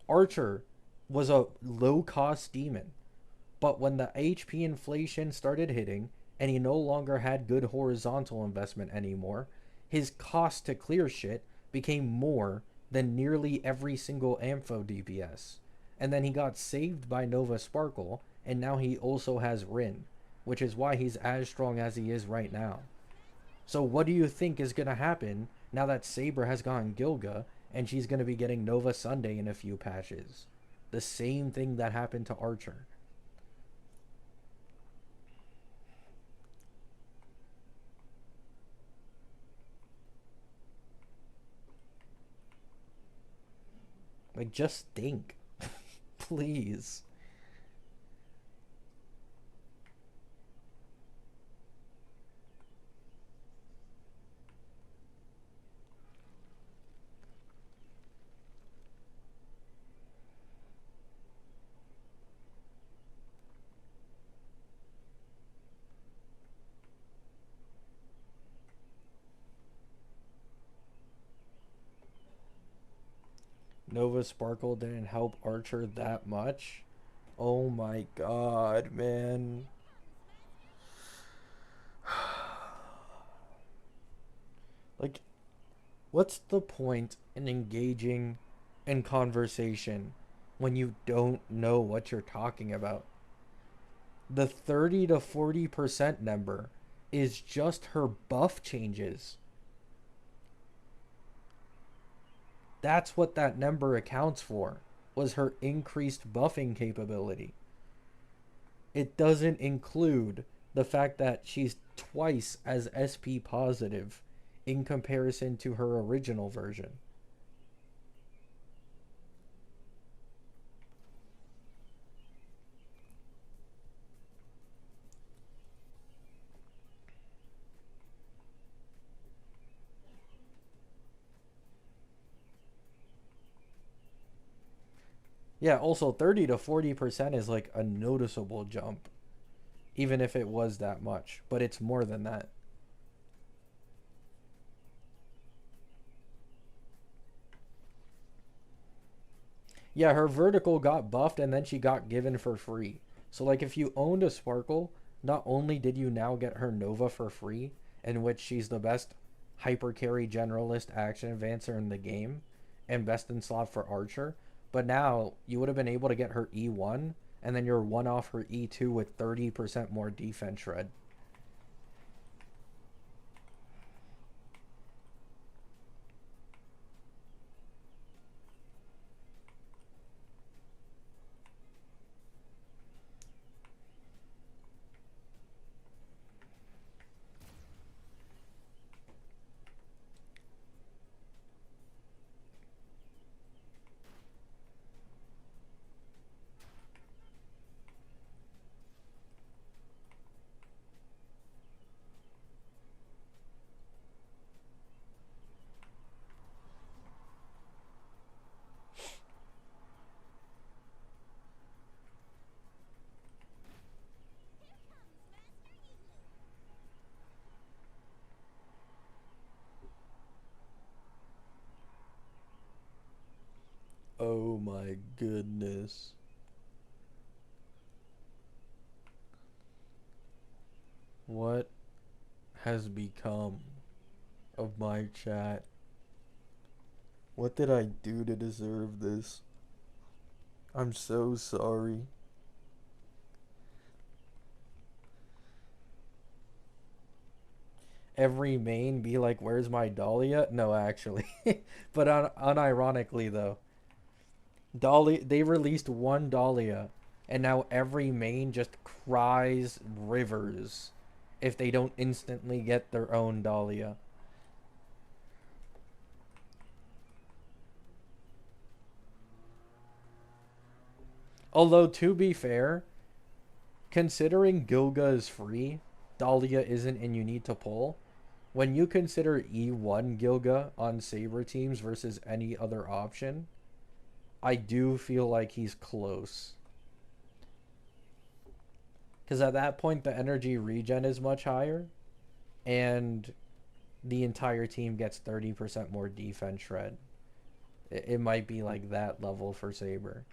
Archer was a low-cost demon. But when the HP inflation started hitting, and he no longer had good horizontal investment anymore, his cost to clear shit became more than nearly every single Ampho DPS. And then he got saved by Nova Sparkle, and now he also has Rin, which is why he's as strong as he is right now. So what do you think is going to happen now that Saber has gotten Gilga, and she's going to be getting Nova Sunday in a few patches? The same thing that happened to Archer. Like, just think. Please. Nova Sparkle didn't help Archer that much. Oh my god, man. Like, what's the point in engaging in conversation when you don't know what you're talking about? The 30 to 40% number is just her buff changes. That's what that number accounts for, was her increased buffing capability. It doesn't include the fact that she's twice as SP positive in comparison to her original version. Yeah, also 30 to 40% is like a noticeable jump, even if it was that much, but it's more than that. Yeah, her vertical got buffed and then she got given for free. So like if you owned a Sparkle, not only did you now get her Nova for free, in which she's the best hyper carry generalist action advancer in the game and best in slot for Archer, but now you would have been able to get her E1 and then you're one off her E2 with 30% more defense shred. Oh my goodness. What has become of my chat? What did I do to deserve this? I'm so sorry. Every main be like, where's my Dahlia? No, actually. But unironically, though. They released one Dahlia, and now every main just cries rivers if they don't instantly get their own Dahlia. Although, to be fair, considering Gilga is free, Dahlia isn't and you need to pull, when you consider E1 Gilga on Saber teams versus any other option, I do feel like he's close. Because at that point, the energy regen is much higher, and the entire team gets 30% more defense shred. It might be like that level for Saber.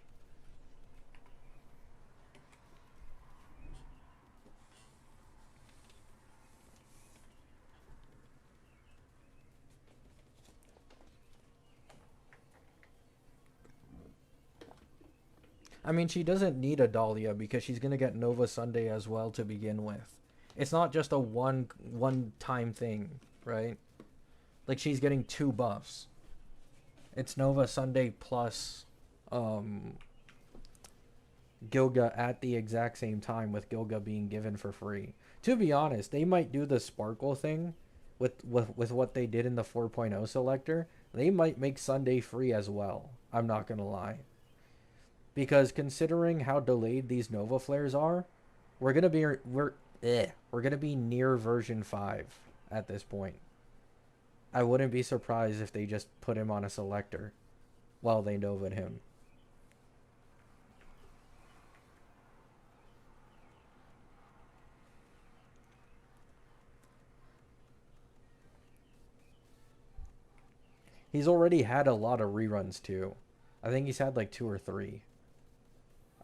I mean, she doesn't need a Dahlia because she's gonna get Nova Sunday as well to begin with. It's not just a one time thing, right? Like she's getting 2 buffs. It's Nova Sunday plus Gilga at the exact same time, with Gilga being given for free. To be honest, they might do the sparkle thing with what they did in the 4.0 selector. They might make Sunday free as well. I'm not gonna lie. Because considering how delayed these Nova flares are, we're gonna be near version 5 at this point. I wouldn't be surprised if they just put him on a selector while they Nova'd him. He's already had a lot of reruns too. I think he's had like 2 or 3.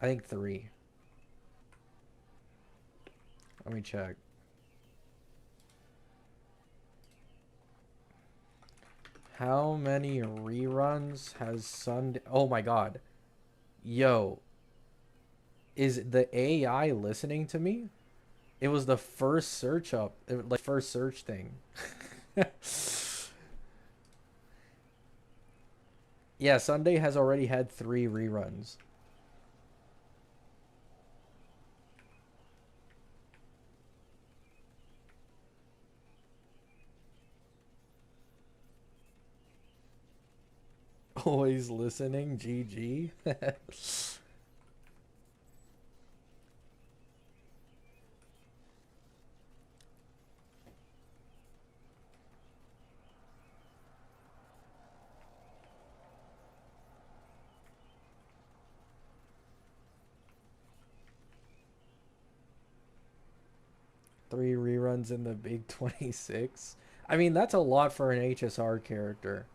I think 3. Let me check. How many reruns has Sunday? Oh my god. Yo. Is the AI listening to me? It was the first search like first search thing. Yeah, Sunday has already had 3 reruns. Always listening, GG. 3 reruns in the big 26. I mean, that's a lot for an HSR character.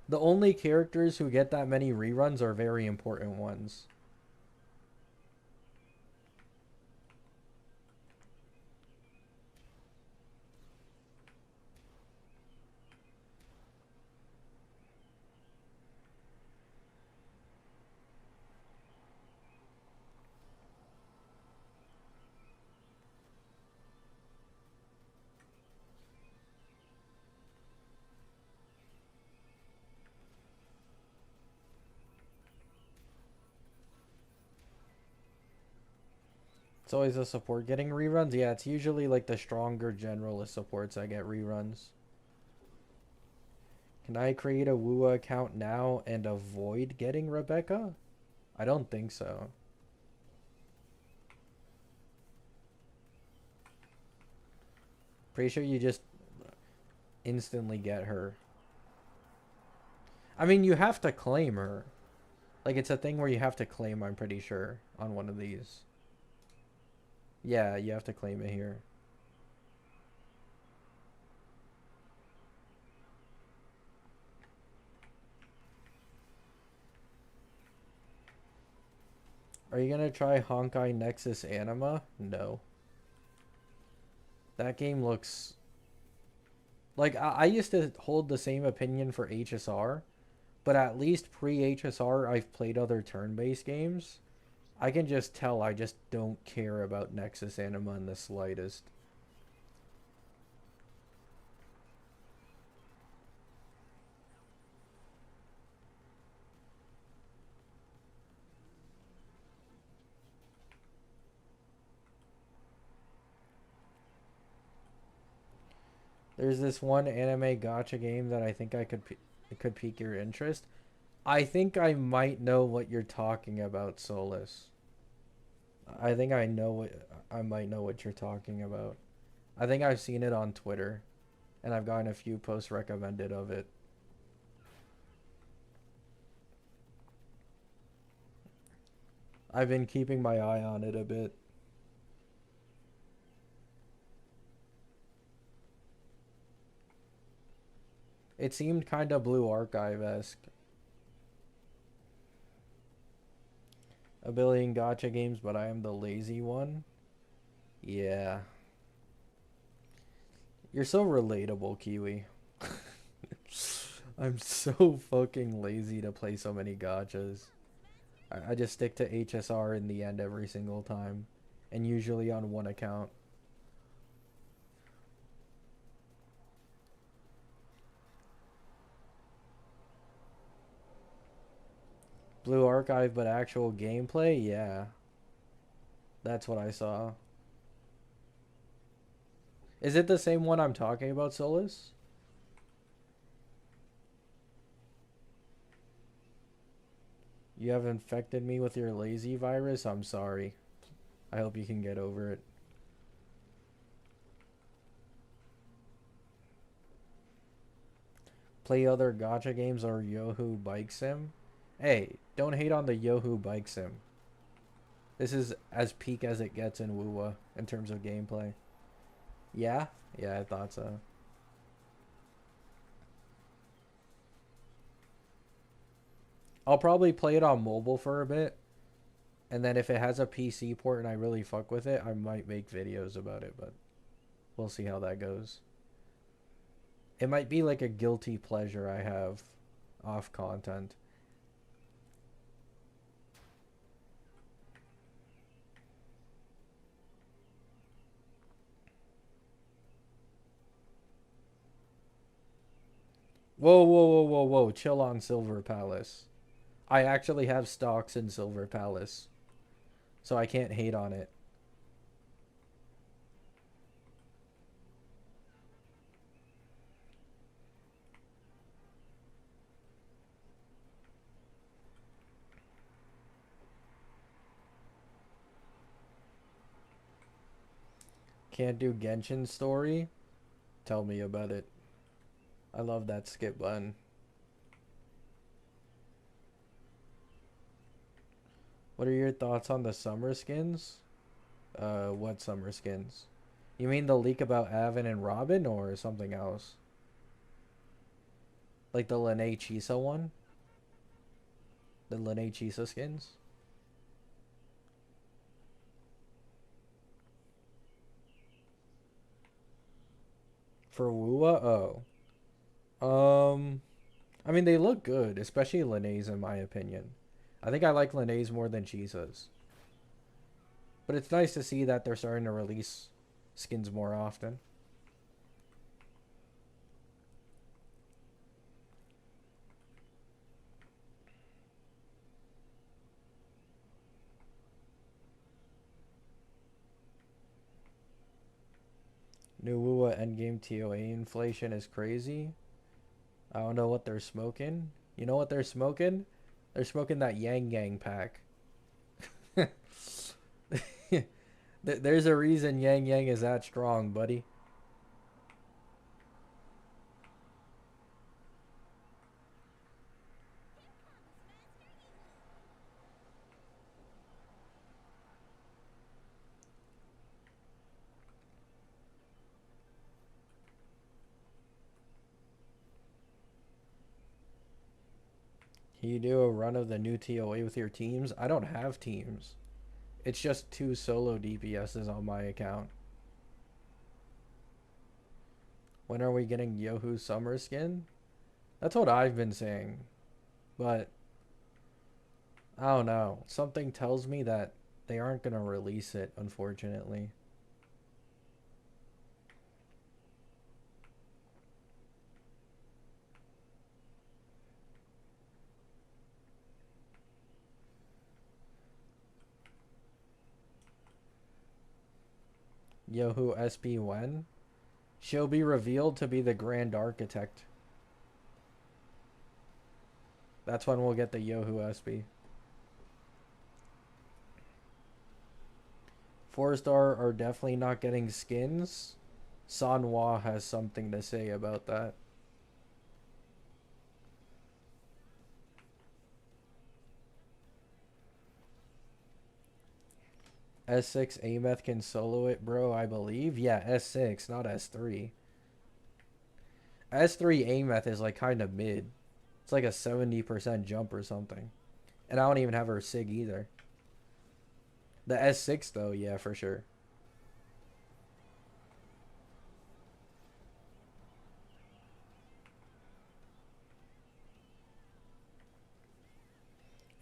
The only characters who get that many reruns are very important ones. It's always a support getting reruns. Yeah, it's usually like the stronger generalist supports that get reruns. Can I create a Wua account now and avoid getting Rebecca? I don't think so. Pretty sure you just instantly get her. I mean, you have to claim her. Like, it's a thing where you have to claim, I'm pretty sure, on one of these. Yeah, you have to claim it here. Are you gonna try Honkai Nexus Anima? No. That game looks... Like, I used to hold the same opinion for HSR, but at least pre-HSR, I've played other turn-based games. I can just tell I just don't care about Nexus Anima in the slightest. There's this one anime gacha game that I think could pique your interest. I think I might know what you're talking about, Solus. I think I might know what you're talking about. I think I've seen it on Twitter, and I've gotten a few posts recommended of it. I've been keeping my eye on it a bit. It seemed kind of Blue Archive-esque. A billion gacha games, but I am the lazy one. Yeah. You're so relatable, Kiwi. I'm so fucking lazy to play so many gachas. I just stick to HSR in the end every single time, and usually on one account. Blue Archive, but actual gameplay? Yeah. That's what I saw. Is it the same one I'm talking about, Solus? You have infected me with your lazy virus? I'm sorry. I hope you can get over it. Play other gacha games or Yahoo Bike Sim? Hey, don't hate on the Yahoo Bike Sim. This is as peak as it gets in WUWA in terms of gameplay. Yeah? Yeah, I thought so. I'll probably play it on mobile for a bit. And then if it has a PC port and I really fuck with it, I might make videos about it, but we'll see how that goes. It might be like a guilty pleasure I have off content. Whoa, whoa, whoa, whoa, whoa. Chill on Silver Palace. I actually have stocks in Silver Palace, so I can't hate on it. Can't do Genshin story? Tell me about it. I love that skip button. What are your thoughts on the summer skins? What summer skins? You mean the leak about Avon and Robin or something else? Like the Lene Chisa one? The Lene Chisa skins? For WUA? Oh. I mean, they look good, especially Lene's in my opinion. I think I like Lene's more than Chisa's. But it's nice to see that they're starting to release skins more often. New WUA endgame TOA inflation is crazy. I don't know what they're smoking. You know what they're smoking? They're smoking that Yang Yang pack. There's a reason Yang Yang is that strong, buddy. Can you do a run of the new TOA with your teams? I don't have teams. It's just 2 solo DPSs on my account. When are we getting Yohu Summer skin? That's what I've been saying. But I don't know. Something tells me that they aren't going to release it, unfortunately. Yohu SB when? She'll be revealed to be the Grand Architect. That's when we'll get the Yohu SB. 4-star are definitely not getting skins. Sanwa has something to say about that. S6 Ameth can solo it, bro, I believe. Yeah, S6, not S3. S3 Ameth is like kind of mid. It's like a 70% jump or something. And I don't even have her SIG either. The S6 though, yeah, for sure.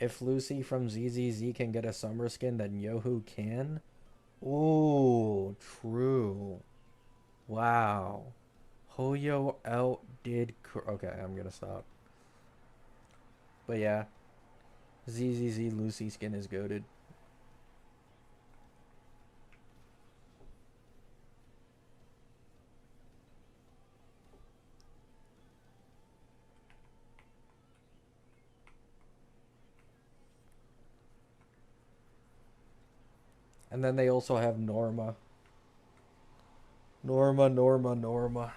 If Lucy from ZZZ can get a summer skin, then Yohu can. Ooh, true. Wow. Hoyo outdid. Okay, I'm gonna stop. But yeah, ZZZ Lucy skin is goated. And then they also have Norma. Norma.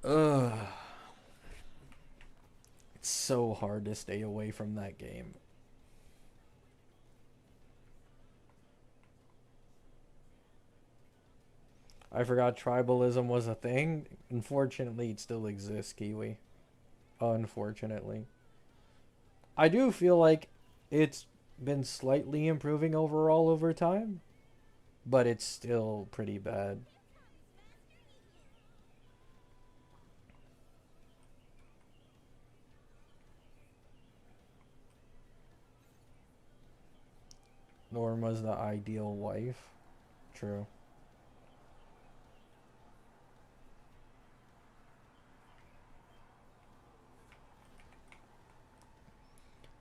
Ugh. It's so hard to stay away from that game. I forgot tribalism was a thing. Unfortunately, it still exists, Kiwi. Unfortunately. I do feel like it's been slightly improving overall over time, but it's still pretty bad. Norma's the ideal wife. True.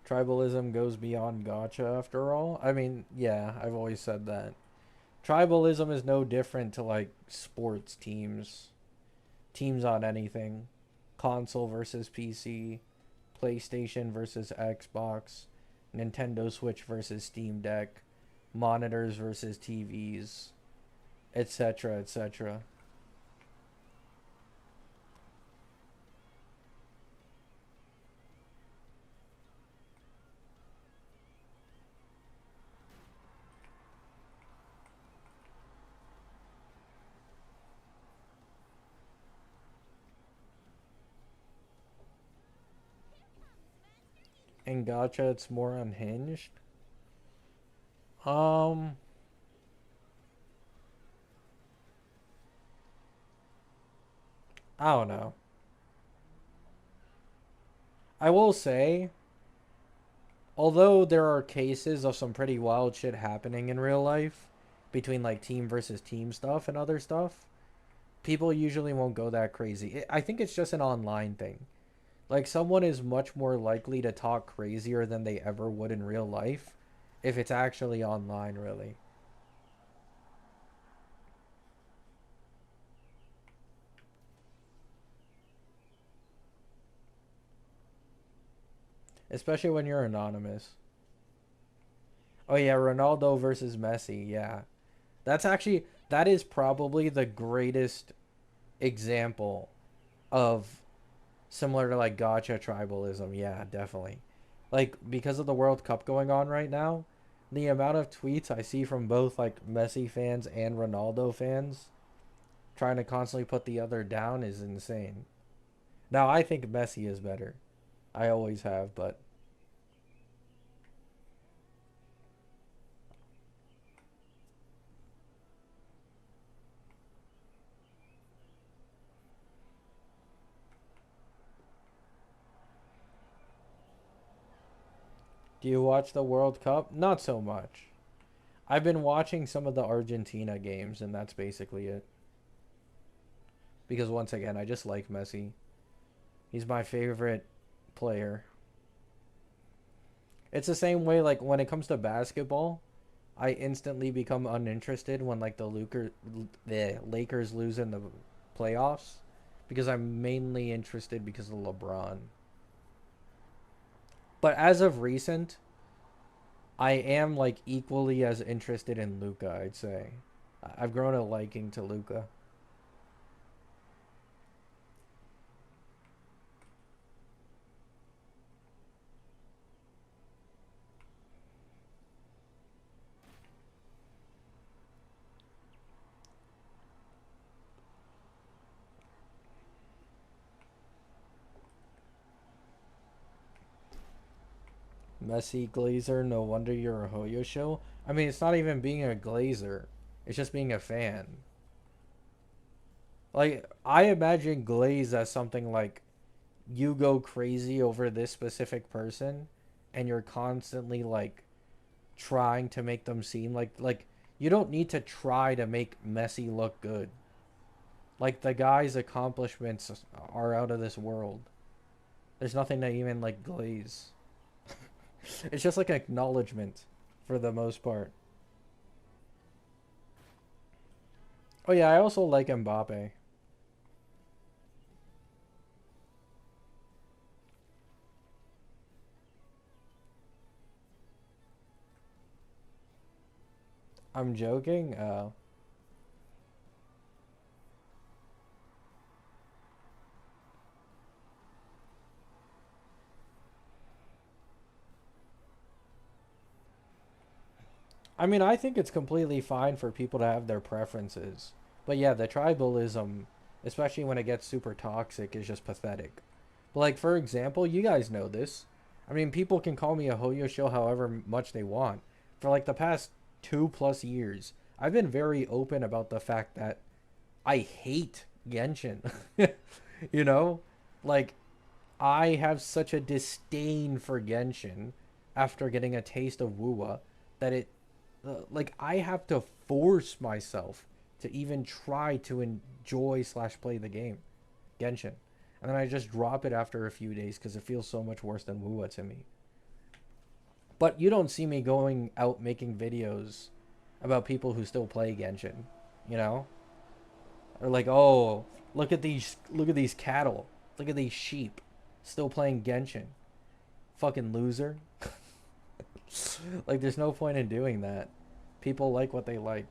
Tribalism goes beyond gacha after all. I mean, yeah, I've always said that. Tribalism is no different to like sports teams. Teams on anything. Console versus PC. PlayStation versus Xbox. Nintendo Switch versus Steam Deck. Monitors versus TVs. Etc. etc. In gacha, it's more unhinged. Um, I don't know. I will say, although there are cases of some pretty wild shit happening in real life between like team versus team stuff and other stuff, people usually won't go that crazy. I think it's just an online thing. Like someone is much more likely to talk crazier than they ever would in real life if it's actually online, really. Especially when you're anonymous. Oh yeah, Ronaldo versus Messi, yeah. That is probably the greatest example of similar to like gacha tribalism. Yeah, definitely. Like because of the World Cup going on right now, the amount of tweets I see from both like Messi fans and Ronaldo fans trying to constantly put the other down is insane. Now I think Messi is better. I always have, but do you watch the World Cup? Not so much. I've been watching some of the Argentina games, and that's basically it. Because once again, I just like Messi. He's my favorite player. It's the same way, like, when it comes to basketball, I instantly become uninterested when, like, the Lakers lose in the playoffs. Because I'm mainly interested because of LeBron. But as of recent, I am like equally as interested in Luca, I'd say. I've grown a liking to Luca. Messi Glazer, no wonder you're a Hoyo show. I mean, it's not even being a Glazer. It's just being a fan. Like, I imagine Glaze as something like you go crazy over this specific person and you're constantly like trying to make them seem like you don't need to try to make Messi look good. Like the guy's accomplishments are out of this world. There's nothing to even like glaze. It's just like acknowledgement for the most part. Oh yeah, I also like Mbappe. I'm joking. I mean, I think it's completely fine for people to have their preferences. But yeah, the tribalism, especially when it gets super toxic, is just pathetic. But like, for example, you guys know this. I mean, people can call me a Hoyosho however much they want. For like the past 2+ years, I've been very open about the fact that I hate Genshin. You know? Like, I have such a disdain for Genshin after getting a taste of Wuwa that like I have to force myself to even try to enjoy slash play the game, Genshin, and then I just drop it after a few days because it feels so much worse than Wuwa to me. But you don't see me going out making videos about people who still play Genshin, you know, or like, oh, look at these cattle, look at these sheep, still playing Genshin, fucking loser. Like, there's no point in doing that. People like what they like.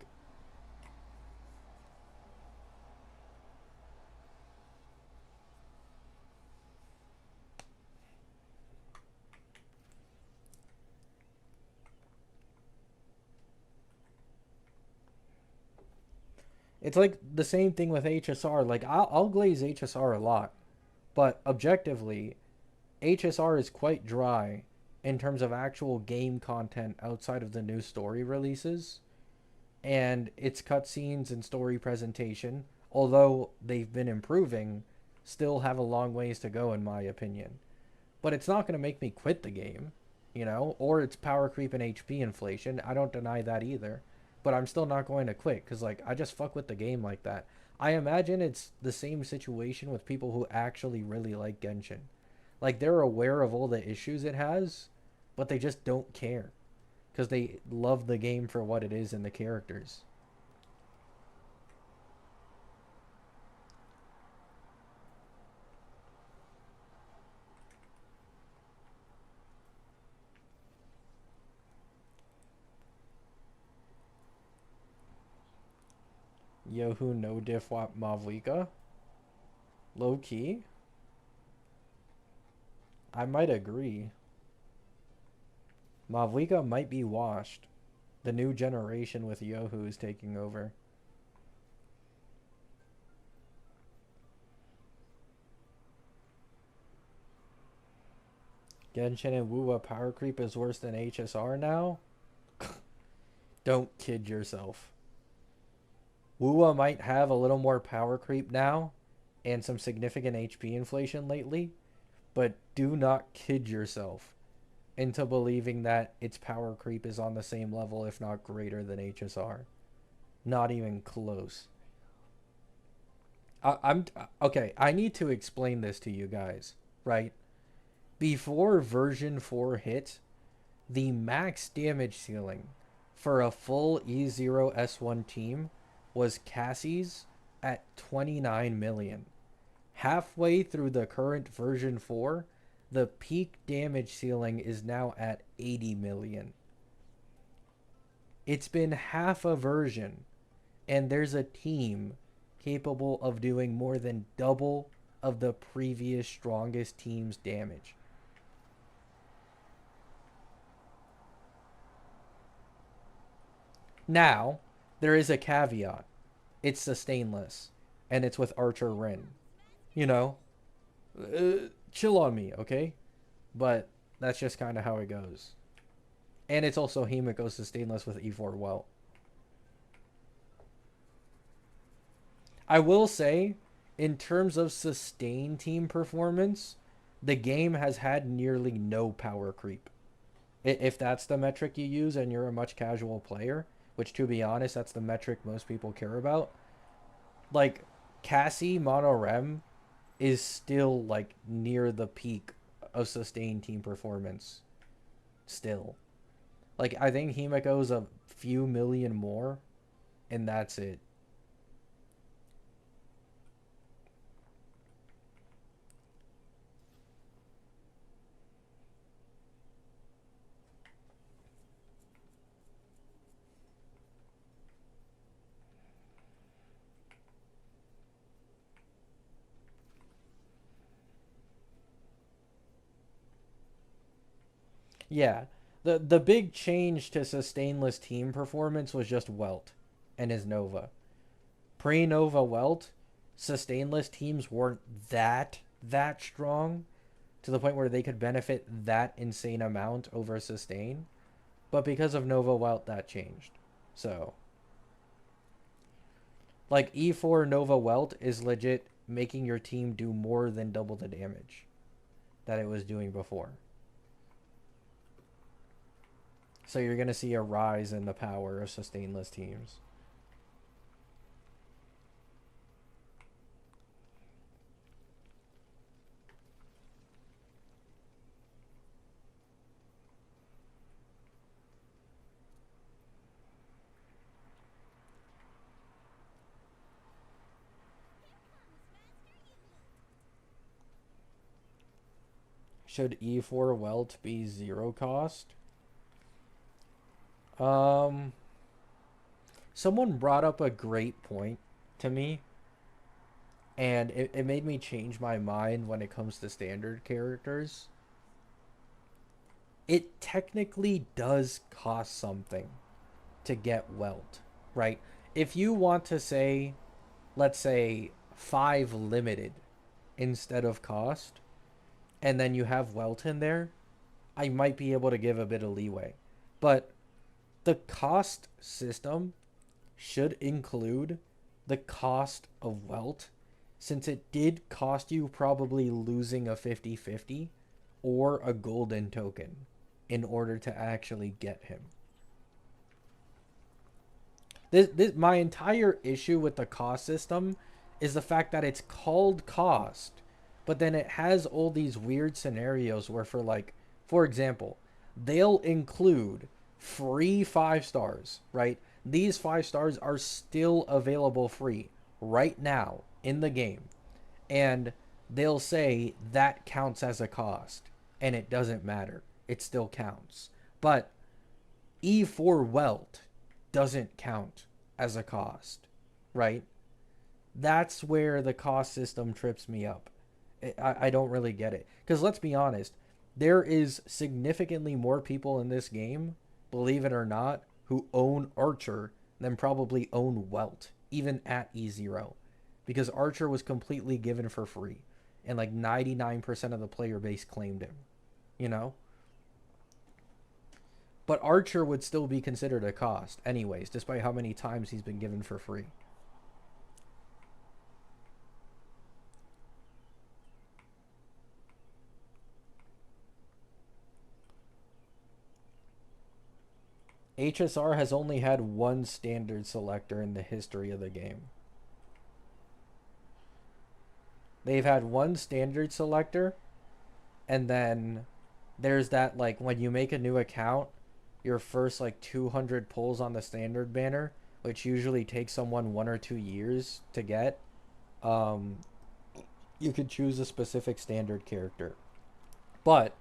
It's like the same thing with HSR. Like, I'll glaze HSR a lot, but objectively, HSR is quite dry in terms of actual game content outside of the new story releases. And its cutscenes and story presentation, although they've been improving, still have a long ways to go in my opinion. But it's not going to make me quit the game, you know, or its power creep and HP inflation. I don't deny that either. But I'm still not going to quit because, like, I just fuck with the game like that. I imagine it's the same situation with people who actually really like Genshin. Like, they're aware of all the issues it has, but they just don't care because they love the game for what it is and the characters. Yohu no diff wap Mavlika? Low key? I might agree. Mavlika might be washed. The new generation with Yohu is taking over. Genshin and Wuwa power creep is worse than HSR now? Don't kid yourself. Wuwa might have a little more power creep now and some significant HP inflation lately, but do not kid yourself into believing that its power creep is on the same level, if not greater than HSR. Not even close. I'm okay, I need to explain this to you guys, right? Before version 4 hit, the max damage ceiling for a full E0 S1 team was Cassie's at 29 million. Halfway through the current version 4, the peak damage ceiling is now at 80 million. It's been half a version, and there's a team capable of doing more than double of the previous strongest team's damage. Now, there is a caveat. It's sustainless, and it's with Archer Rin. You know, chill on me, okay? But that's just kind of how it goes. And it's also Himiko sustainless with E4 well. I will say, in terms of sustained team performance, the game has had nearly no power creep. If that's the metric you use and you're a much casual player, which to be honest, that's the metric most people care about. Like Cassie Monorem is still like near the peak of sustained team performance. Still, like I think Himiko's a few million more, and that's it. Yeah. The big change to sustainless team performance was just Welt and his Nova. Pre-Nova Welt, sustainless teams weren't that strong to the point where they could benefit that insane amount over sustain. But because of Nova Welt, that changed. So, like E4 Nova Welt is legit making your team do more than double the damage that it was doing before. So you're going to see a rise in the power of sustainless teams. Should E4 Welt be 0 cost? Someone brought up a great point to me, and it made me change my mind when it comes to standard characters. It technically does cost something to get Welt, right? If you want to say, let's say 5 limited instead of cost, and then you have Welt in there, I might be able to give a bit of leeway. But the cost system should include the cost of Welt, since it did cost you probably losing a 50-50 or a golden token in order to actually get him. My entire issue with the cost system is the fact that it's called cost, but then it has all these weird scenarios where for example, they'll include free 5 stars, right? These 5 stars are still available free right now in the game. And they'll say that counts as a cost, and it doesn't matter. It still counts. But E4 Welt doesn't count as a cost, right? That's where the cost system trips me up. I don't really get it. Because let's be honest, there is significantly more people in this game, believe it or not, who own Archer than probably own Welt, even at E0. Because Archer was completely given for free. And like 99% of the player base claimed him. You know? But Archer would still be considered a cost anyways, despite how many times he's been given for free. HSR has only had one standard selector in the history of the game. They've had one standard selector, and then there's that, like, when you make a new account, your first, 200 pulls on the standard banner, which usually takes someone 1 or 2 years to get, you could choose a specific standard character. But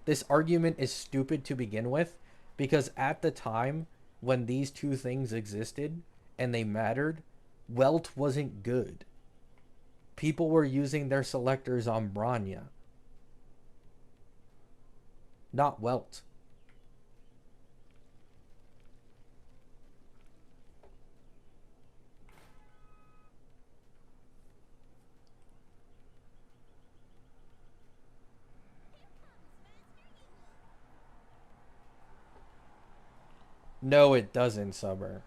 this argument is stupid to begin with, because at the time when these two things existed and they mattered, Welt wasn't good. People were using their selectors on Bronya, not Welt. No, it doesn't, Summer.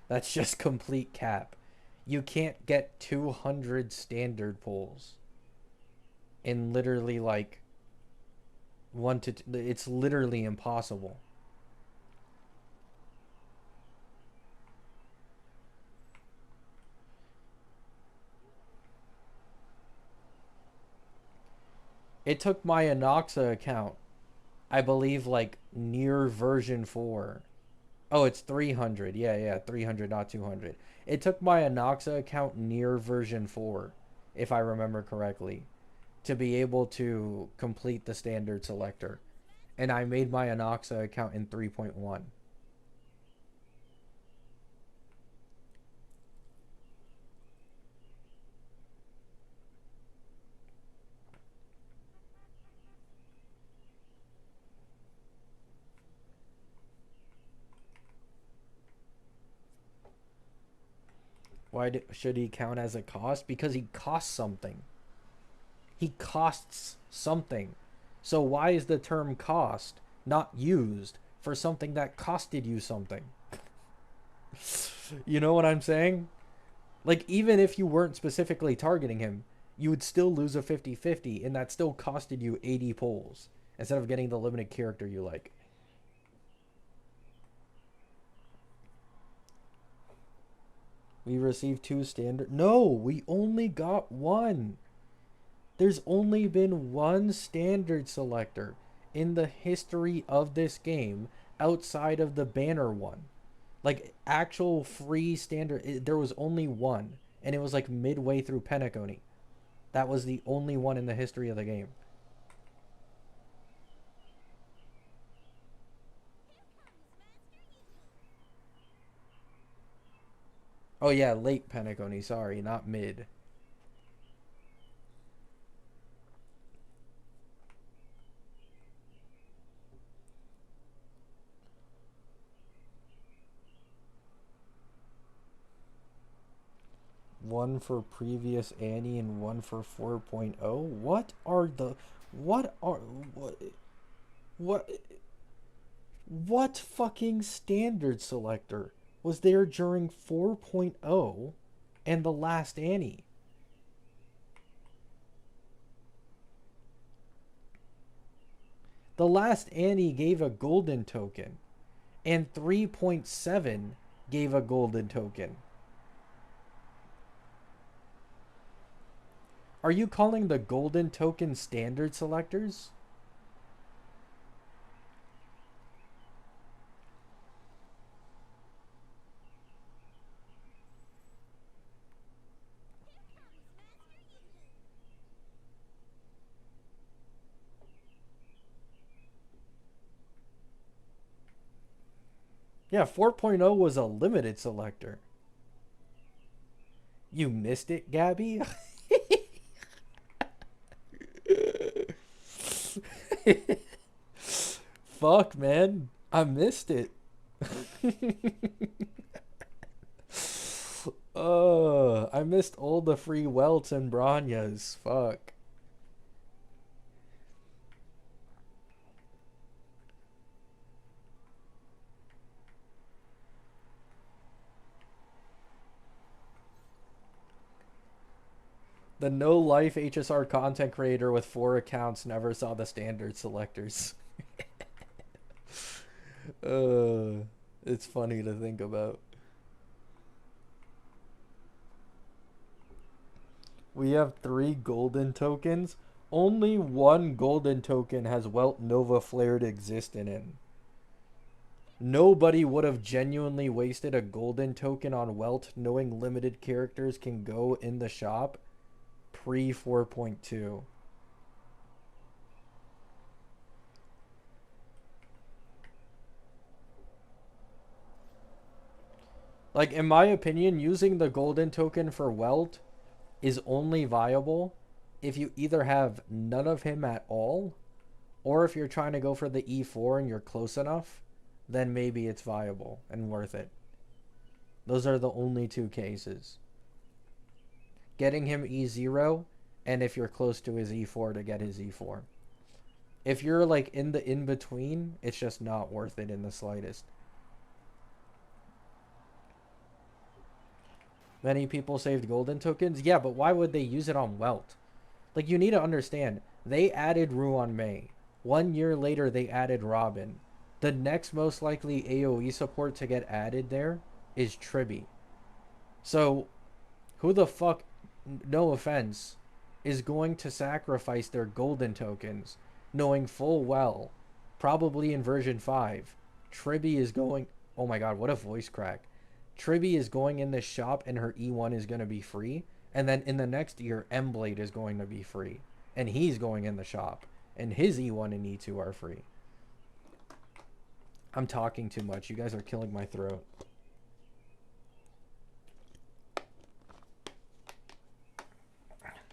That's just complete cap. You can't get 200 standard pulls in literally It's literally impossible. It took my Anoxa account, I believe, like near version 4. Oh, it's 300. Yeah, 300, not 200. It took my Anoxa account near version 4, if I remember correctly, to be able to complete the standard selector. And I made my Anoxa account in 3.1. Should he count as a cost? Because he costs something. He costs something. So why is the term cost not used for something that costed you something? You know what I'm saying? Like, even if you weren't specifically targeting him, you would still lose a 50-50, and that still costed you 80 pulls instead of getting the limited character you like. We received 2 standard. No, we only got 1. There's only been 1 standard selector in the history of this game outside of the banner one. Like, actual free standard, there was only 1. And it was like midway through Penacony. That was the only one in the history of the game. Oh yeah, late Penacony, sorry, not mid. One for previous Annie and one for 4.0. What fucking standard selector was there during 4.0 and the last Annie? The last Annie gave a golden token, and 3.7 gave a golden token. Are you calling the golden token standard selectors? Yeah, 4.0 was a limited selector. You missed it, Gabby? Fuck, man. I missed it. I missed all the free welts and Branyas. Fuck. The no-life HSR content creator with 4 accounts never saw the standard selectors. It's funny to think about. We have 3 golden tokens. Only 1 golden token has Welt Nova Flared existed in. Nobody would have genuinely wasted a golden token on Welt knowing limited characters can go in the shop pre 4.2. Like, in my opinion, using the golden token for Welt is only viable if you either have none of him at all, or if you're trying to go for the E4 and you're close enough, then maybe it's viable and worth it. Those are the only 2 cases. Getting him E0, and if you're close to his E4 to get his E4. If you're like in the in-between, it's just not worth it in the slightest. Many people saved golden tokens. Yeah, but why would they use it on Welt? Like, you need to understand, they added Ruan Mei. 1 year later, they added Robin. The next most likely AoE support to get added there is Tribby. So, who the fuck, no offense, is going to sacrifice their golden tokens, knowing full well, probably in version 5, Tribby is going... Oh my god, what a voice crack. Tribby is going in this shop and her E1 is going to be free. And then in the next year, Emblade is going to be free. And he's going in the shop. And his E1 and E2 are free. I'm talking too much. You guys are killing my throat.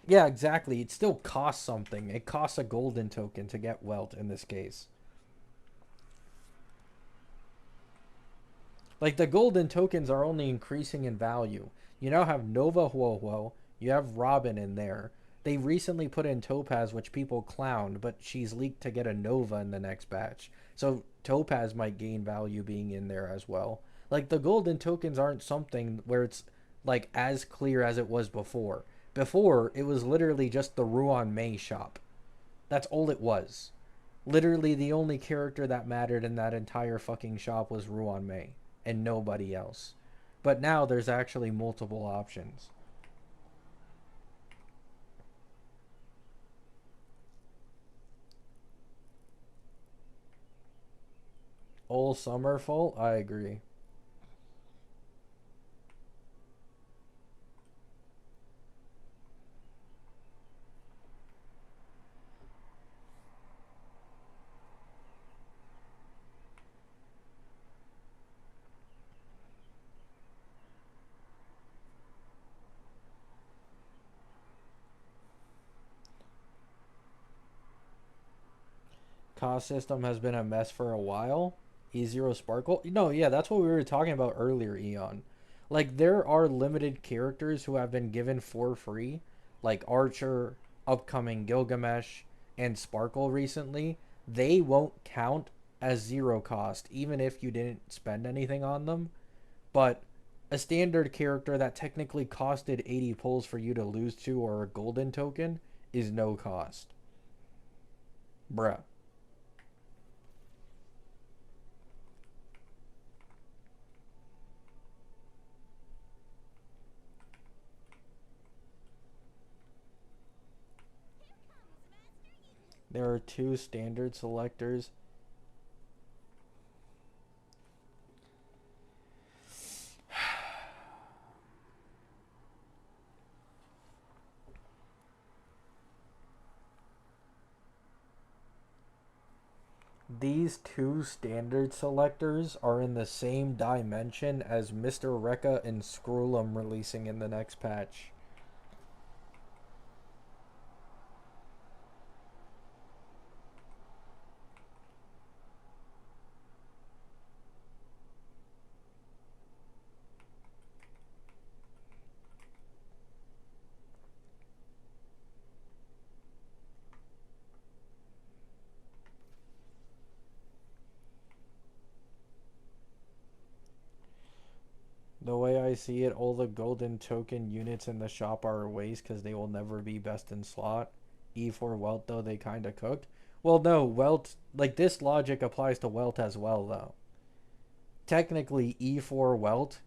Yeah, exactly. It still costs something. It costs a golden token to get Welt in this case. Like, the golden tokens are only increasing in value. You now have Nova Huohuo. You have Robin in there. They recently put in Topaz, which people clowned, but she's leaked to get a Nova in the next batch. So Topaz might gain value being in there as well. Like, the golden tokens aren't something where it's, like, as clear as it was before. Before, it was literally just the Ruan Mei shop. That's all it was. Literally, the only character that mattered in that entire fucking shop was Ruan Mei. And nobody else. But now there's actually multiple options. All summer full? I agree. Cost system has been a mess for a while. E0 Sparkle? No, yeah, that's what we were talking about earlier, Eon. Like, there are limited characters who have been given for free, like Archer, upcoming Gilgamesh, and Sparkle recently. They won't count as zero cost, even if you didn't spend anything on them. But a standard character that technically costed 80 pulls for you to lose to or a golden token is no cost. Bruh. There are 2 standard selectors. These 2 standard selectors are in the same dimension as Mr. Rekka and Scrollum releasing in the next patch. The way I see it, all the golden token units in the shop are a waste because they will never be best in slot. E4 Welt, though, they kind of cooked. Well, no, Welt, like, this logic applies to Welt as well, though. Technically, E4 Welt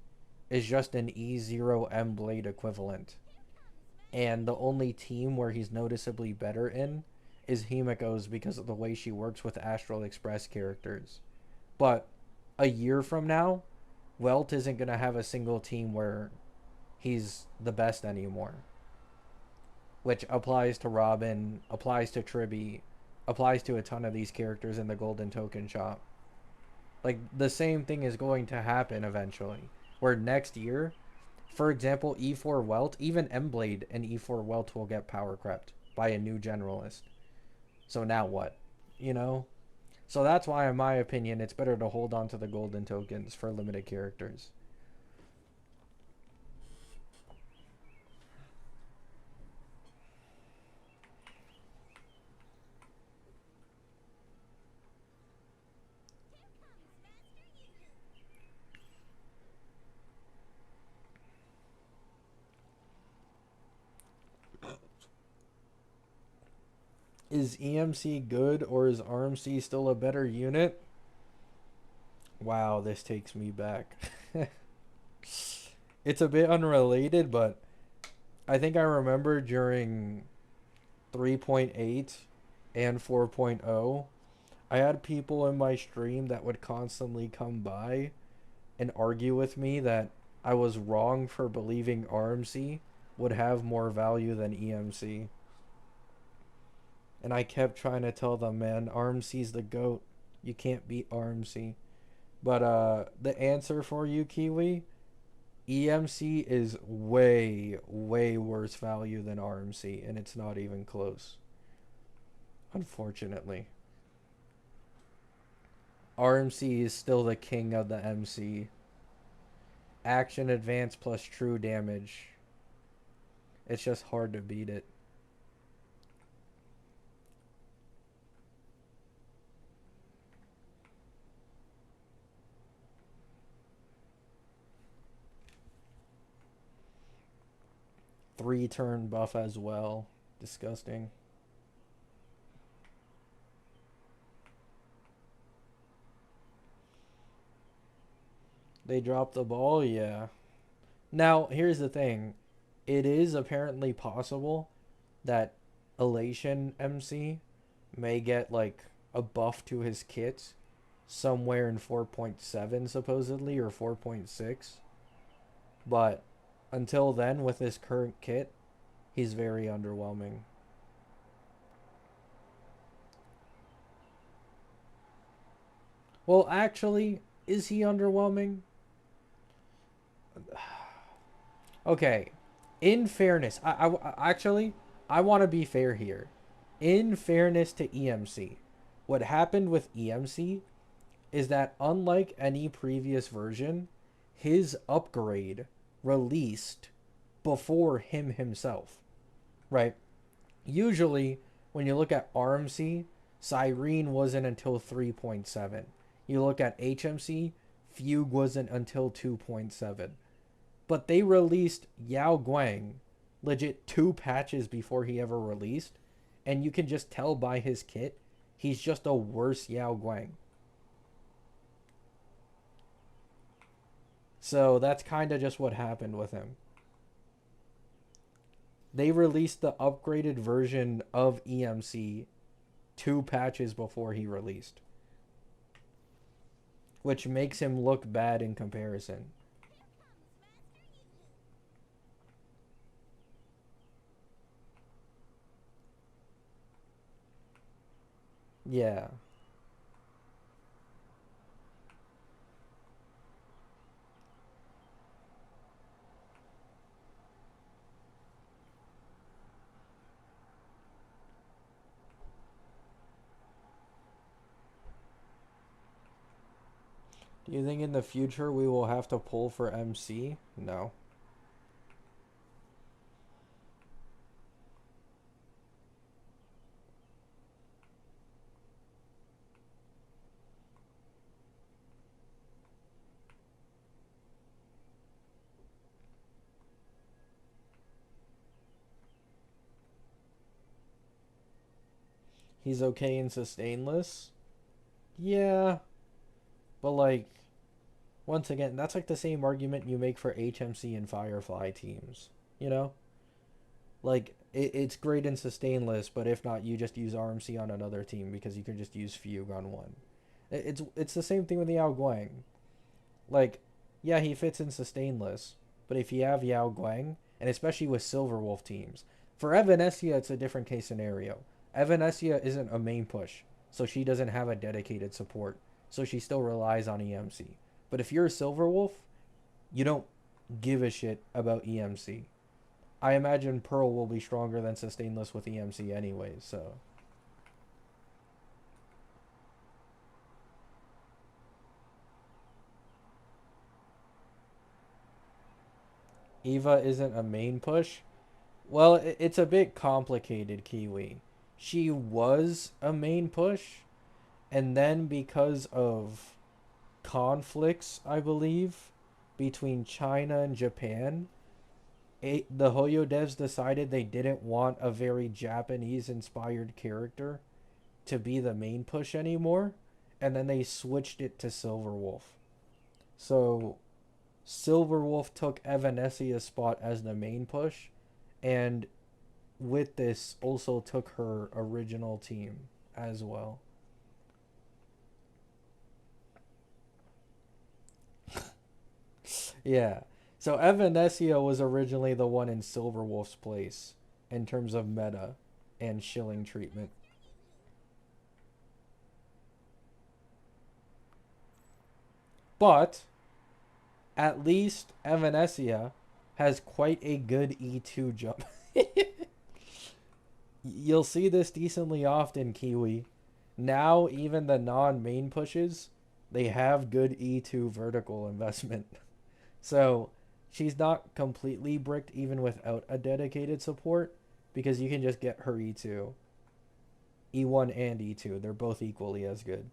is just an E0 Emblade equivalent. And the only team where he's noticeably better in is Himiko's because of the way she works with Astral Express characters. But a year from now, Welt isn't going to have a single team where he's the best anymore. Which applies to Robin, applies to Tribby, applies to a ton of these characters in the Golden Token shop. Like, the same thing is going to happen eventually. Where next year, for example, E4 Welt, even Emblade and E4 Welt will get power crept by a new generalist. So now what? You know? So that's why, in my opinion, it's better to hold on to the golden tokens for limited characters. Is EMC good or is RMC still a better unit? Wow, this takes me back. It's a bit unrelated, but I think I remember during 3.8 and 4.0, I had people in my stream that would constantly come by and argue with me that I was wrong for believing RMC would have more value than EMC. And I kept trying to tell them, man, RMC's the GOAT. You can't beat RMC. But the answer for you, Kiwi, EMC is way, way worse value than RMC, and it's not even close. Unfortunately. RMC is still the king of the MC. Action advance plus true damage. It's just hard to beat it. Three-turn buff as well. Disgusting. They dropped the ball, yeah. Now, here's the thing. It is apparently possible that Elation MC may get like a buff to his kit somewhere in 4.7 supposedly, or 4.6. But until then, with his current kit, he's very underwhelming. Well, actually, is he underwhelming? Okay, in fairness, I want to be fair here. In fairness to EMC, what happened with EMC is that unlike any previous version, his upgrade released before him himself, right? Usually, when you look at RMC, Cyrene wasn't until 3.7. You look at HMC, Fugue wasn't until 2.7. But they released Yao Guang legit 2 patches before he ever released, and you can just tell by his kit, he's just a worse Yao Guang. So that's kind of just what happened with him. They released the upgraded version of EMC 2 patches before he released, which makes him look bad in comparison. Yeah. Do you think in the future we will have to pull for MC? No. He's okay in sustainless? Yeah. But like, once again, that's like the same argument you make for HMC and Firefly teams. You know? Like, it's great in sustainless, but if not, you just use RMC on another team because you can just use Fugue on one. It's the same thing with Yao Guang. Like, yeah, he fits in sustainless, but if you have Yao Guang, and especially with Silverwolf teams, for Evanescia, it's a different case scenario. Evanescia isn't a main push, so she doesn't have a dedicated support, so she still relies on EMC. But if you're a Silverwolf, you don't give a shit about EMC. I imagine Pearl will be stronger than sustainless with EMC anyway, so. Eva isn't a main push? Well, it's a bit complicated, Kiwi. She was a main push, and then because of conflicts, I believe, between China and Japan, the Hoyo devs decided they didn't want a very Japanese inspired character to be the main push anymore, and then they switched it to Silverwolf. So Silverwolf took Evanesia's spot as the main push, and with this also took her original team as well. Yeah. So Evanesia was originally the one in Silverwolf's place in terms of meta and shilling treatment. But at least Evanesia has quite a good E2 jump. You'll see this decently often, Kiwi. Now, even the non-main pushes, they have good E2 vertical investment. So, she's not completely bricked even without a dedicated support, because you can just get her E2. E1 and E2, they're both equally as good.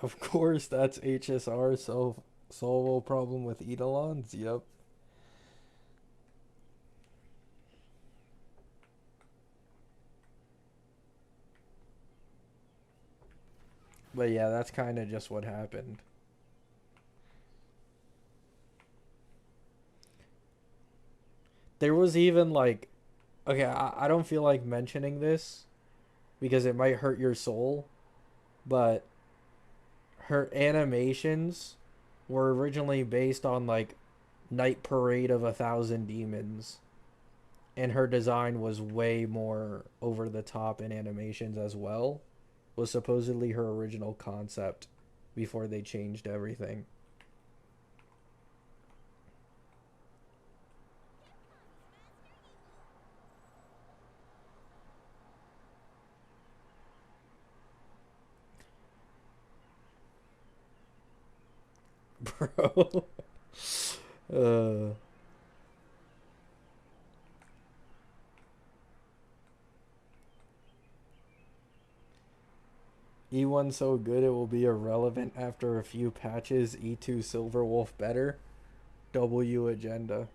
Of course, that's HSR solve problem with Eidolons. Yep. But yeah, that's kind of just what happened. There was even like, okay, I don't feel like mentioning this because it might hurt your soul, but her animations were originally based on like Night Parade of 1,000 Demons, and her design was way more over the top in animations as well. Was supposedly her original concept before they changed everything. Bro. uh E1 so good it will be irrelevant after a few patches. E2 Silverwolf better. W agenda.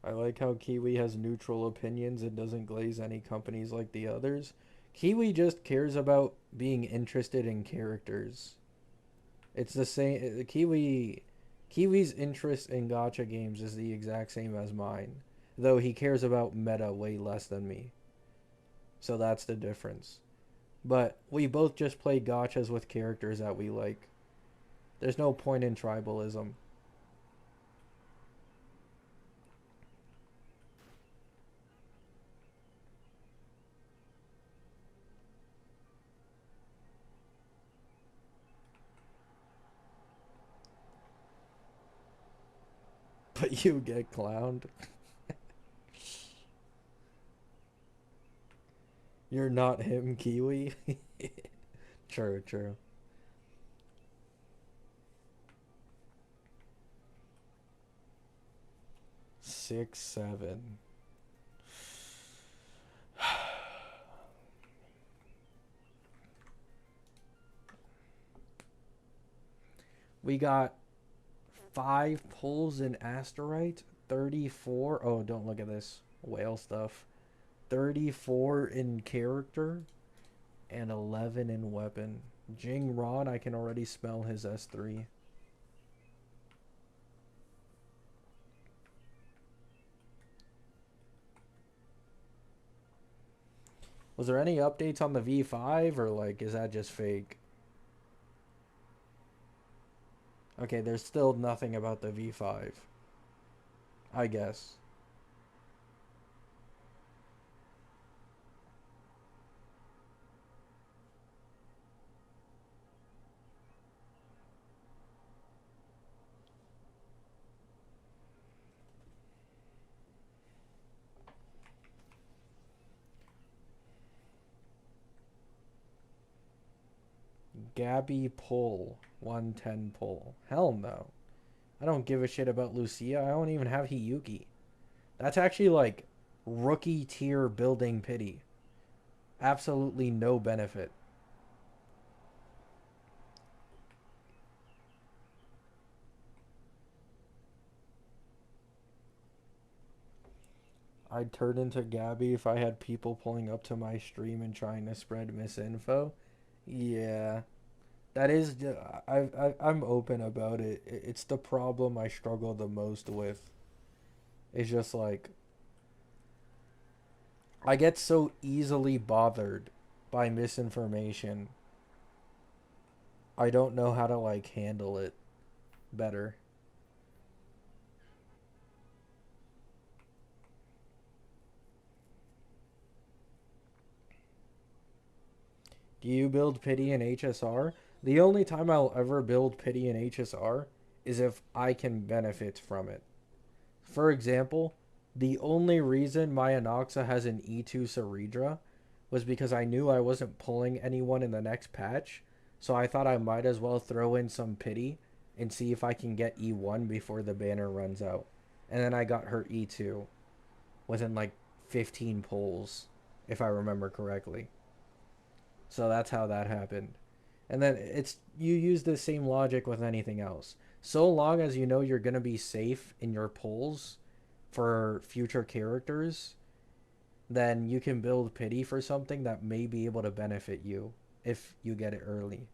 I like how Kiwi has neutral opinions and doesn't glaze any companies like the others. Kiwi just cares about being interested in characters. It's the same. Kiwi's interest in gacha games is the exact same as mine, though he cares about meta way less than me. So that's the difference. But we both just play gachas with characters that we like. There's no point in tribalism. But you get clowned. You're not him, Kiwi. True, true. Six, seven. We got 5 pulls in Asterite, 34. Oh, don't look at this whale stuff. 34 in character, and 11 in weapon. Jing Ron, I can already smell his S3. Was there any updates on the V5, or like, is that just fake? Okay, there's still nothing about the V5. I guess. Gabby pull. 110 pull. Hell no. I don't give a shit about Lucia. I don't even have Hiyuki. That's actually like rookie tier building pity. Absolutely no benefit. I'd turn into Gabby if I had people pulling up to my stream and trying to spread misinfo. Yeah. That is, I'm open about it. It's the problem I struggle the most with. It's just like, I get so easily bothered by misinformation. I don't know how to like handle it better. Do you build pity in HSR? The only time I'll ever build pity in HSR is if I can benefit from it. For example, the only reason my Anoxa has an E2 Ceridra was because I knew I wasn't pulling anyone in the next patch, so I thought I might as well throw in some pity and see if I can get E1 before the banner runs out. And then I got her E2 within like 15 pulls, if I remember correctly. So that's how that happened. And then you use the same logic with anything else. So long as you know you're going to be safe in your pulls for future characters, then you can build pity for something that may be able to benefit you if you get it early.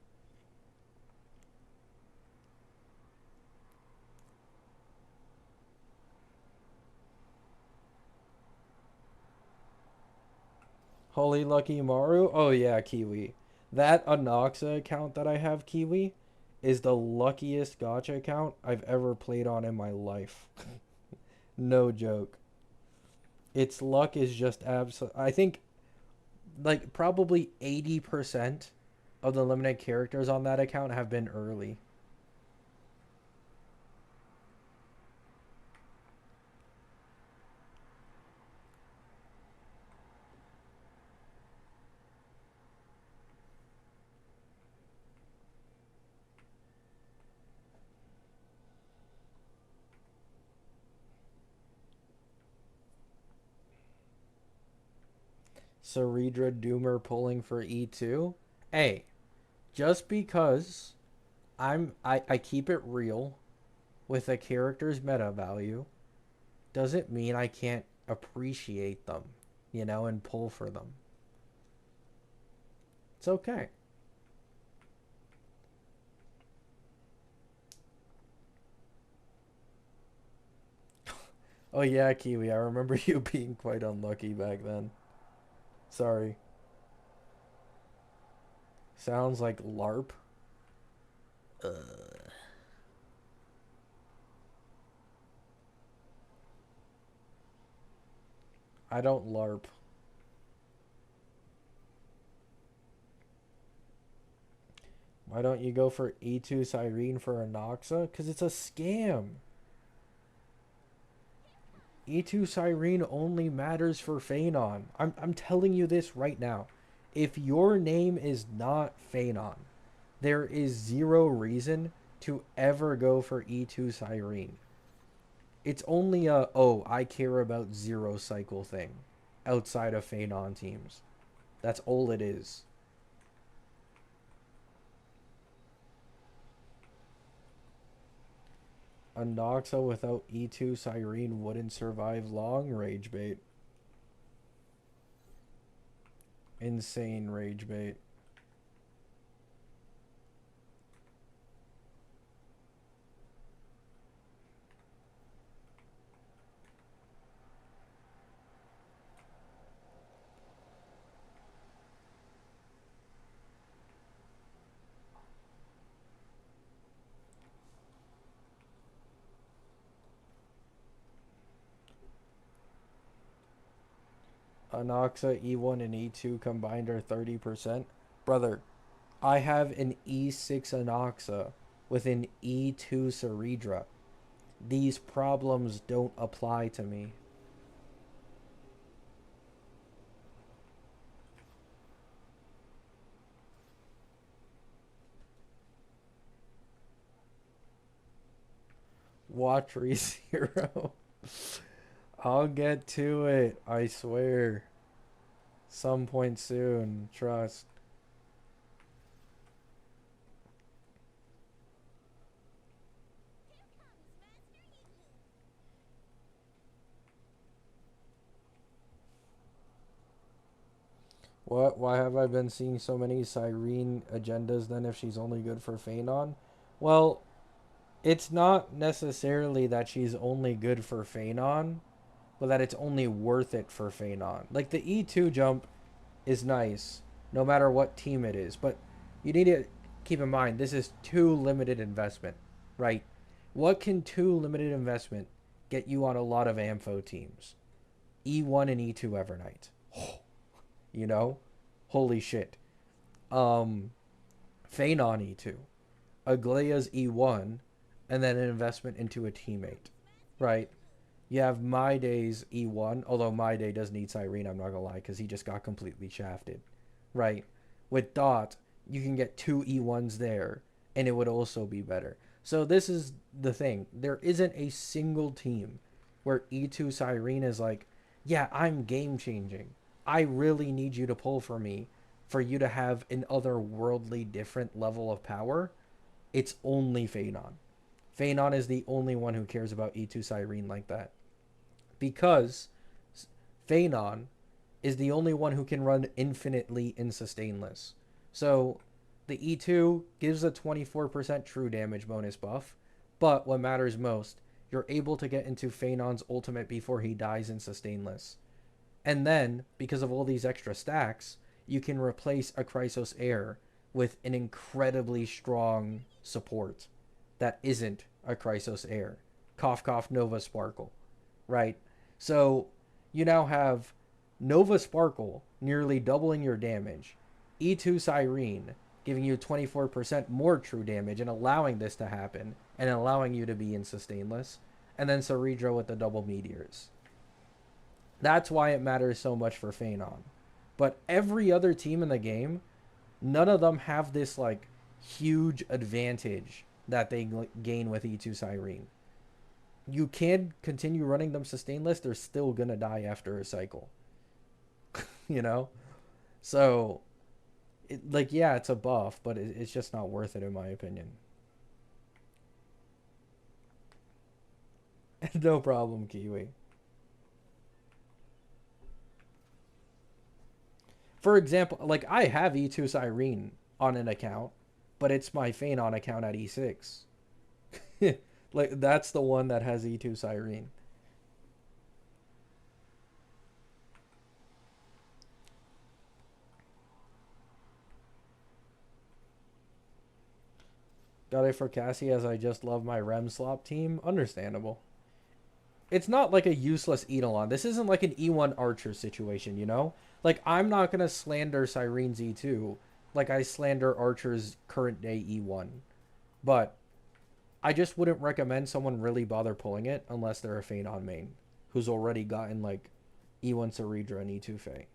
Holy Lucky Maru? Oh yeah, Kiwi. That Anoxa account that I have, Kiwi, is the luckiest gacha account I've ever played on in my life. No joke. Its luck is just absolute. I think like probably 80% of the limited characters on that account have been early. Ceridra Doomer pulling for E2. Hey, just because I keep it real with a character's meta value doesn't mean I can't appreciate them, and pull for them. It's okay. Oh yeah, Kiwi, I remember you being quite unlucky back then. Sorry. Sounds like LARP. I don't LARP. Why don't you go for E2 Cyrene for Anoxa? Because it's a scam. E2 Cyrene only matters for Phanon. I'm telling you this right now. If your name is not Phanon, there is zero reason to ever go for E2 Cyrene. It's only a, oh, I care about zero cycle thing outside of Phanon teams. That's all it is. Anoxa without E2 Cyrene wouldn't survive long. Rage bait. Insane rage bait. Anoxa, E1, and E2 combined are 30%. Brother, I have an E6 Anoxa with an E2 Ceridra. These problems don't apply to me. watch ReZero. I'll get to it, I swear. Some point soon, trust. What? Why have I been seeing so many Cyrene agendas then if she's only good for Phanon? Well, it's not necessarily that she's only good for Phanon, but that it's only worth it for Phanon. Like the E2 jump is nice, no matter what team it is, but you need to keep in mind this is too limited investment, right? What can too limited investment get you on a lot of Ampho teams? E1 and E2 Evernight. You know? Holy shit. Phanon E2. Aglaea's E1, and then an investment into a teammate, right? You have My Day's E1, although My Day does need Cyrene, I'm not gonna lie, because he just got completely shafted, right? With Dot, you can get 2 E1s there, and it would also be better. So this is the thing. There isn't a single team where E2 Cyrene is like, yeah, I'm game changing. I really need you to pull for me for you to have an otherworldly different level of power. It's only Phanon. Phanon is the only one who cares about E2 Cyrene like that. Because Phanon is the only one who can run infinitely in sustainless. So the E2 gives a 24% true damage bonus buff, but what matters most, you're able to get into Phanon's ultimate before he dies in sustainless. And then, because of all these extra stacks, you can replace a Chrysos Heir with an incredibly strong support that isn't a Chrysos Heir. Cough cough Nova Sparkle, right? So you now have Nova Sparkle nearly doubling your damage, E2 Cyrene giving you 24% more true damage and allowing this to happen and allowing you to be in sustainless, and then Cerebro with the double meteors. That's why it matters so much for Phanon. But every other team in the game, none of them have this like huge advantage that they gain with E2 Cyrene. You can continue running them sustainless, they're still gonna die after a cycle. You know? So, yeah, it's a buff, but it's just not worth it in my opinion. No problem, Kiwi. For example, like I have E2 Cyrene on an account, but it's my Phanon account at E6. Like that's the one that has E2 Cyrene. Got it for Cassie as I just love my Rem slop team. Understandable. It's not like a useless Eidolon. This isn't like an E1 Archer situation, you know? Like, I'm not going to slander Cyrene's E2 like I slander Archer's current day E1. But I just wouldn't recommend someone really bother pulling it unless they're a Phanon main who's already gotten, like, E1 Ceredra and E2 Fae.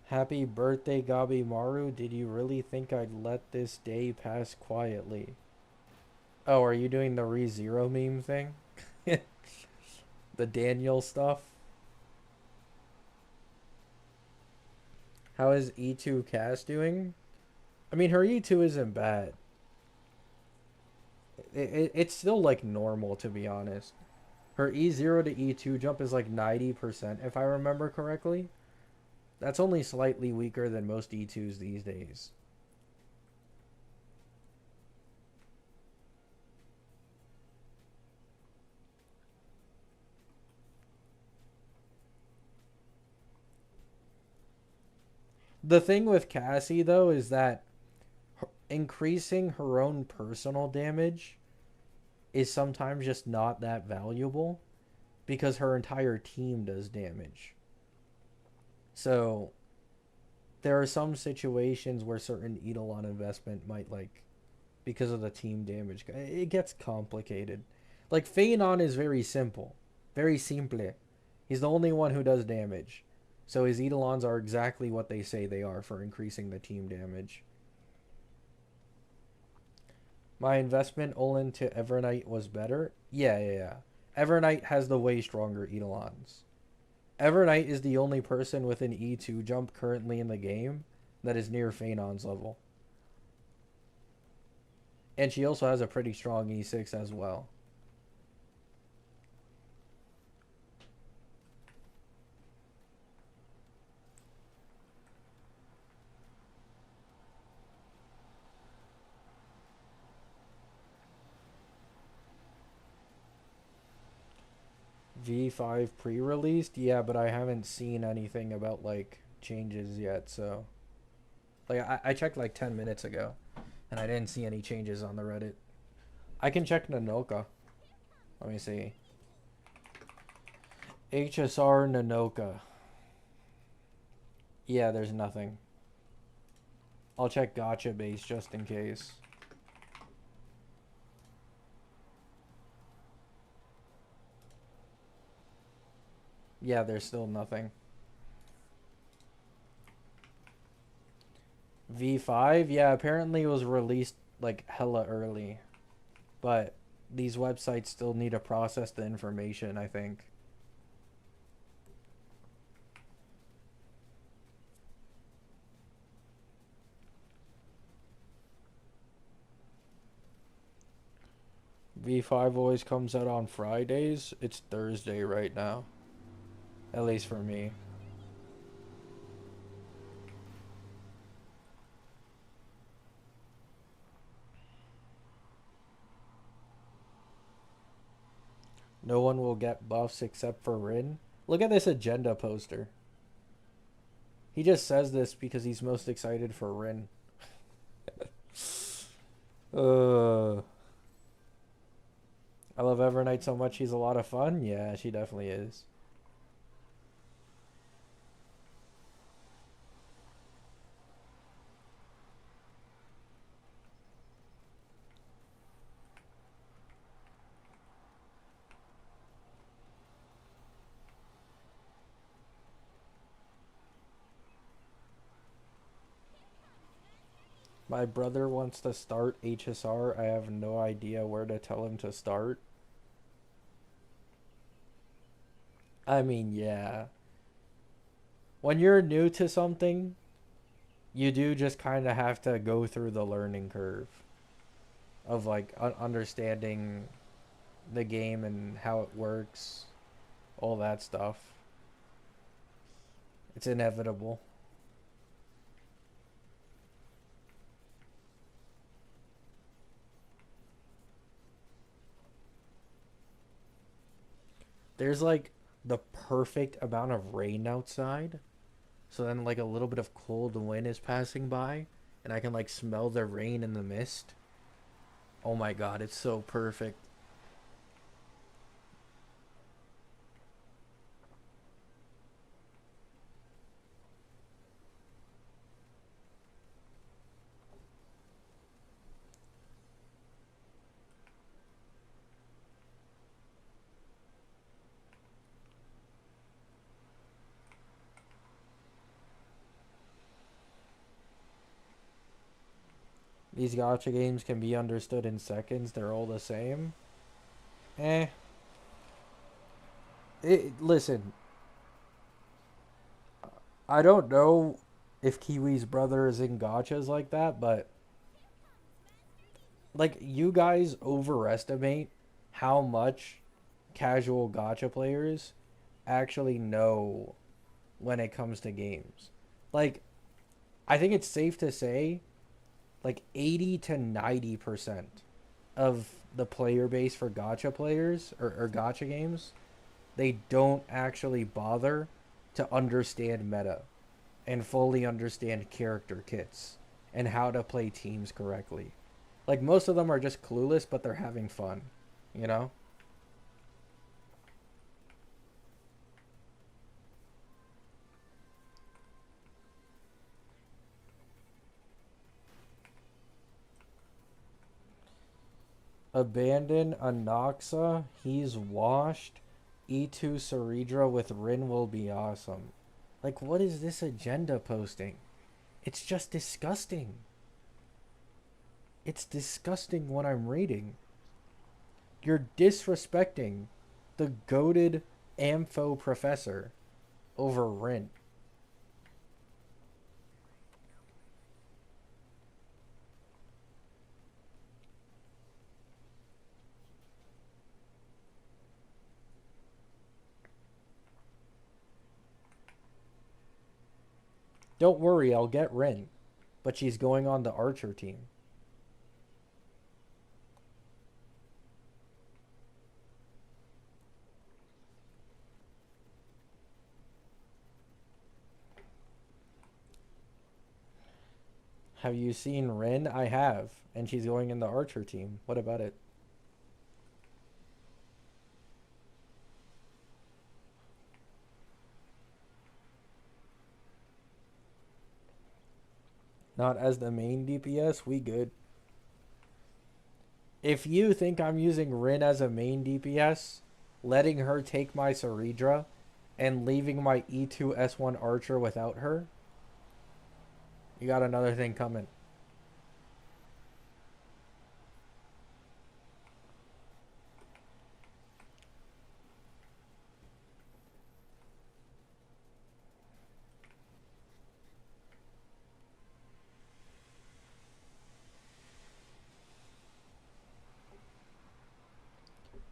Happy birthday, Gabi Maru. Did you really think I'd let this day pass quietly? Oh, are you doing the ReZero meme thing? The Daniel stuff? How is E2 Cass doing? I mean, her E2 isn't bad. It's still, like, normal, to be honest. Her E0 to E2 jump is, like, 90%, if I remember correctly. That's only slightly weaker than most E2s these days. The thing with Cassie, though, is that increasing her own personal damage is sometimes just not that valuable because her entire team does damage. So there are some situations where certain Eidolon investment might, like, because of the team damage. It gets complicated. Like Phaenon is very simple, very simple. He's the only one who does damage, so his Eidolons are exactly what they say they are for increasing the team damage. My investment Olin to Evernight was better. Yeah. Evernight has the way stronger Eidolons. Evernight is the only person with an E2 jump currently in the game that is near Phaenon's level. And she also has a pretty strong E6 as well. V5 pre-released? Yeah, but I haven't seen anything about, like, changes yet, so... Like, I checked, like, 10 minutes ago, and I didn't see any changes on the Reddit. I can check Nanoka. Let me see. HSR Nanoka. Yeah, there's nothing. I'll check Gacha base just in case. Yeah, there's still nothing. V5? Yeah, apparently it was released like hella early. But these websites still need to process the information, I think. V5 always comes out on Fridays. It's Thursday right now. At least for me. No one will get buffs except for Rin. Look at this agenda poster. He just says this because he's most excited for Rin. I love Evernight so much, she's a lot of fun. Yeah, she definitely is. My brother wants to start HSR. I have no idea where to tell him to start. I mean, yeah. When you're new to something, you do just kind of have to go through the learning curve of like understanding the game and how it works, all that stuff. It's inevitable. There's like the perfect amount of rain outside. So then like a little bit of cold wind is passing by and I can like smell the rain in the mist. Oh my god, it's so perfect. These gacha games can be understood in seconds. They're all the same. Eh. Listen. I don't know if Kiwi's brother is in gachas like that, but... Like, you guys overestimate how much casual gacha players actually know when it comes to games. Like, I think it's safe to say like 80 to 90% of the player base for gacha players or gacha games, they don't actually bother to understand meta and fully understand character kits and how to play teams correctly. Like, most of them are just clueless, but they're having fun, you know? Abandon Anoxa. He's washed. E2 Ceridra with Rin will be awesome. Like, what is this agenda posting? It's just disgusting. It's disgusting what I'm reading. You're disrespecting the goated Ampho professor over Rin. Don't worry, I'll get Rin. But she's going on the Archer team. Have you seen Rin? I have. And she's going in the Archer team. What about it? Not as the main DPS? We good. If you think I'm using Rin as a main DPS, letting her take my Ceridra, and leaving my E2 S1 Archer without her, you got another thing coming.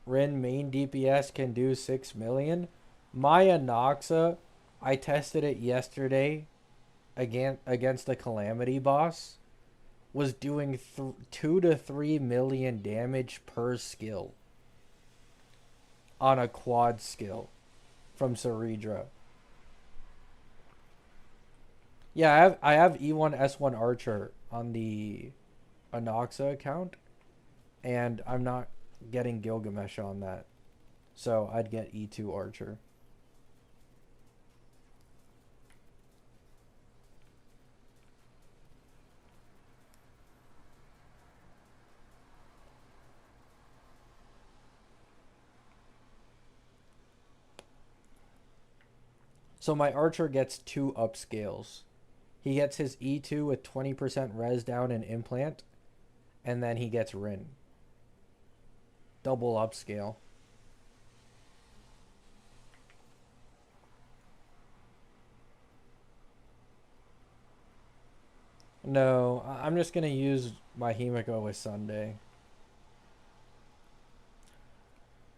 Rin main DPS can do 6 million. My Anoxa, I tested it yesterday against the Calamity boss, was doing 2 to 3 million damage per skill on a quad skill from Ceridra. Yeah, I have E1 S1 Archer on the Anoxa account, and I'm not getting Gilgamesh on that, so I'd get E2 Archer. So my Archer gets 2 upscales. He gets his E2 with 20% res down and implant, and then he gets Rin. Double upscale. No, I'm just going to use my Himiko with Sunday.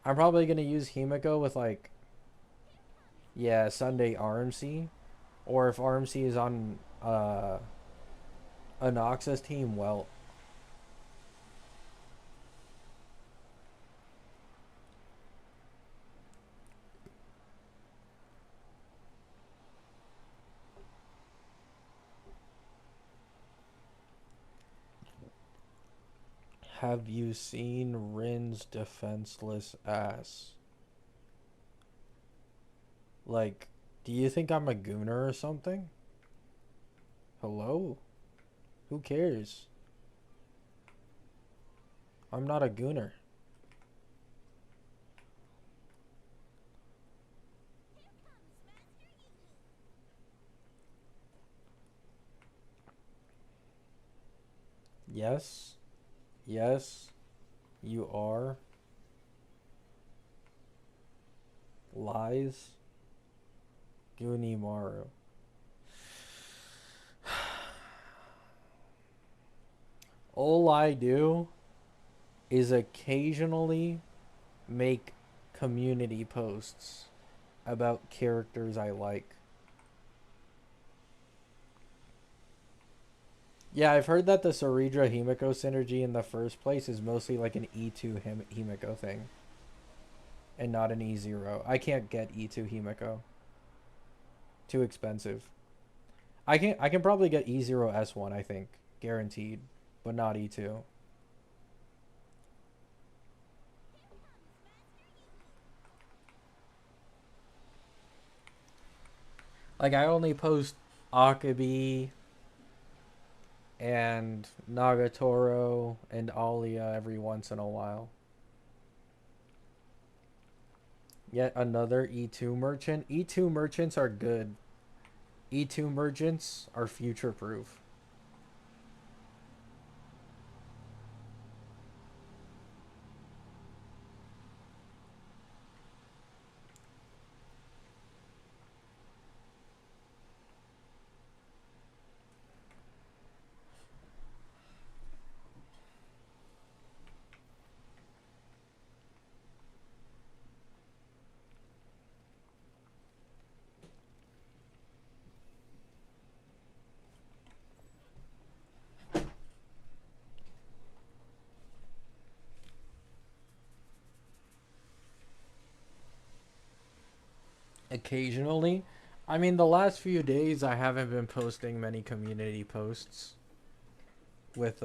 I'm probably going to use Himiko with, like, yeah, Sunday RMC. Or if RMC is on Anoxa's team, well, have you seen Rin's defenseless ass? Like, do you think I'm a gooner or something? Hello? Who cares? I'm not a gooner. Yes. Yes. You are. Lies. Gunimaru. All I do is occasionally make community posts about characters I like. Yeah, I've heard that the Ceridra Himiko synergy in the first place is mostly like an E2 Himiko thing. And not an E0. I can't get E2 Himiko. Too expensive. I can probably get E0 S1, I think. Guaranteed. But not E2. Like, I only post Akabi, and Nagatoro and Alia every once in a while. Yet another E2 merchant. E2 merchants are good. E2 merchants are future proof. Occasionally. I mean, the last few days I haven't been posting many community posts with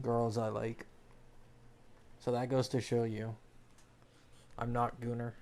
girls I like. So that goes to show you I'm not Gooner.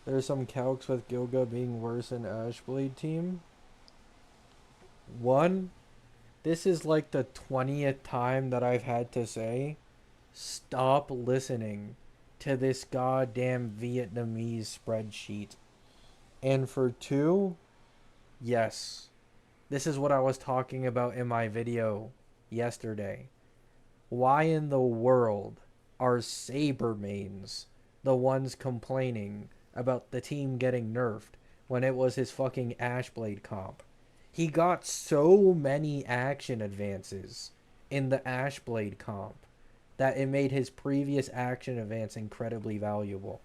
There's some calcs with Gilga being worse in Ashblade team. One, this is like the 20th time that I've had to say, stop listening to this goddamn Vietnamese spreadsheet. And for two, yes, this is what I was talking about in my video yesterday. Why in the world are Saber mains the ones complaining about the team getting nerfed when it was his fucking Ashblade comp? He got so many action advances in the Ashblade comp that it made his previous action advance incredibly valuable.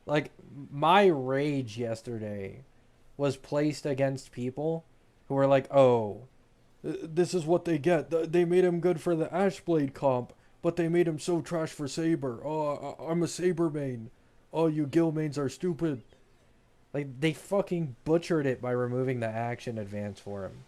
Like, my rage yesterday was placed against people who were like, oh, this is what they get. They made him good for the Ashblade comp, but they made him so trash for Saber. Oh, I'm a Saber main. Oh, you Gil mains are stupid. Like, they fucking butchered it by removing the action advance for him.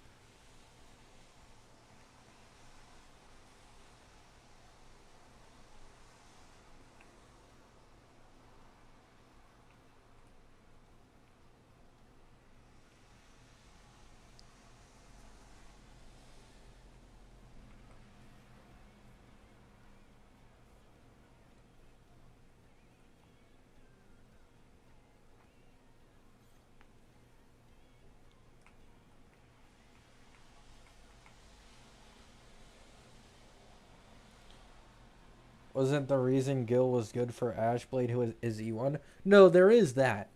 Wasn't the reason Gil was good for Ashblade who is E1? No, there is that.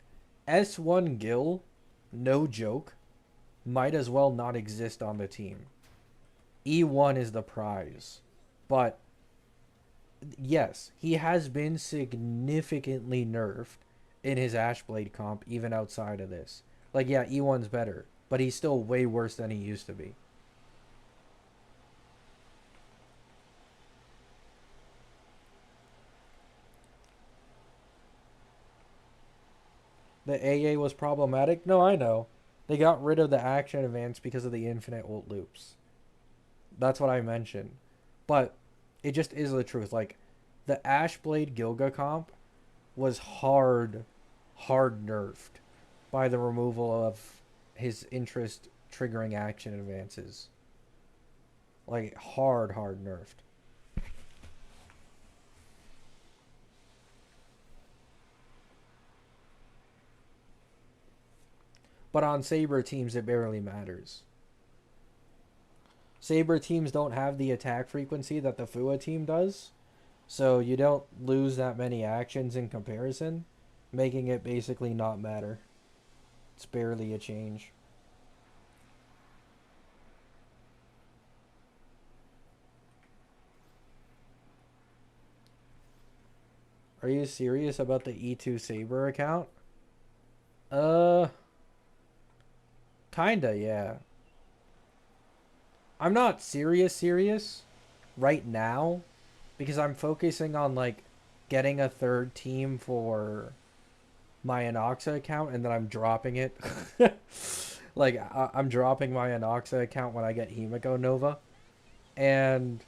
S1 Gil, no joke, might as well not exist on the team. E1 is the prize. But, yes, he has been significantly nerfed in his Ashblade comp, even outside of this. Like, yeah, E1's better, but he's still way worse than he used to be. The AA was problematic? No, I know. They got rid of the action advance because of the infinite ult loops. That's what I mentioned. But it just is the truth. Like, the Ashblade Gilga comp was hard nerfed by the removal of his interest triggering action advances. Like, hard nerfed. But on Saber teams, it barely matters. Saber teams don't have the attack frequency that the Fua team does, so you don't lose that many actions in comparison, making it basically not matter. It's barely a change. Are you serious about the E2 Saber account? Uh, kinda, yeah. I'm not serious right now because I'm focusing on like getting a third team for my Anoxa account and then I'm dropping it. Like I'm dropping my Anoxa account when I get Himiko Nova and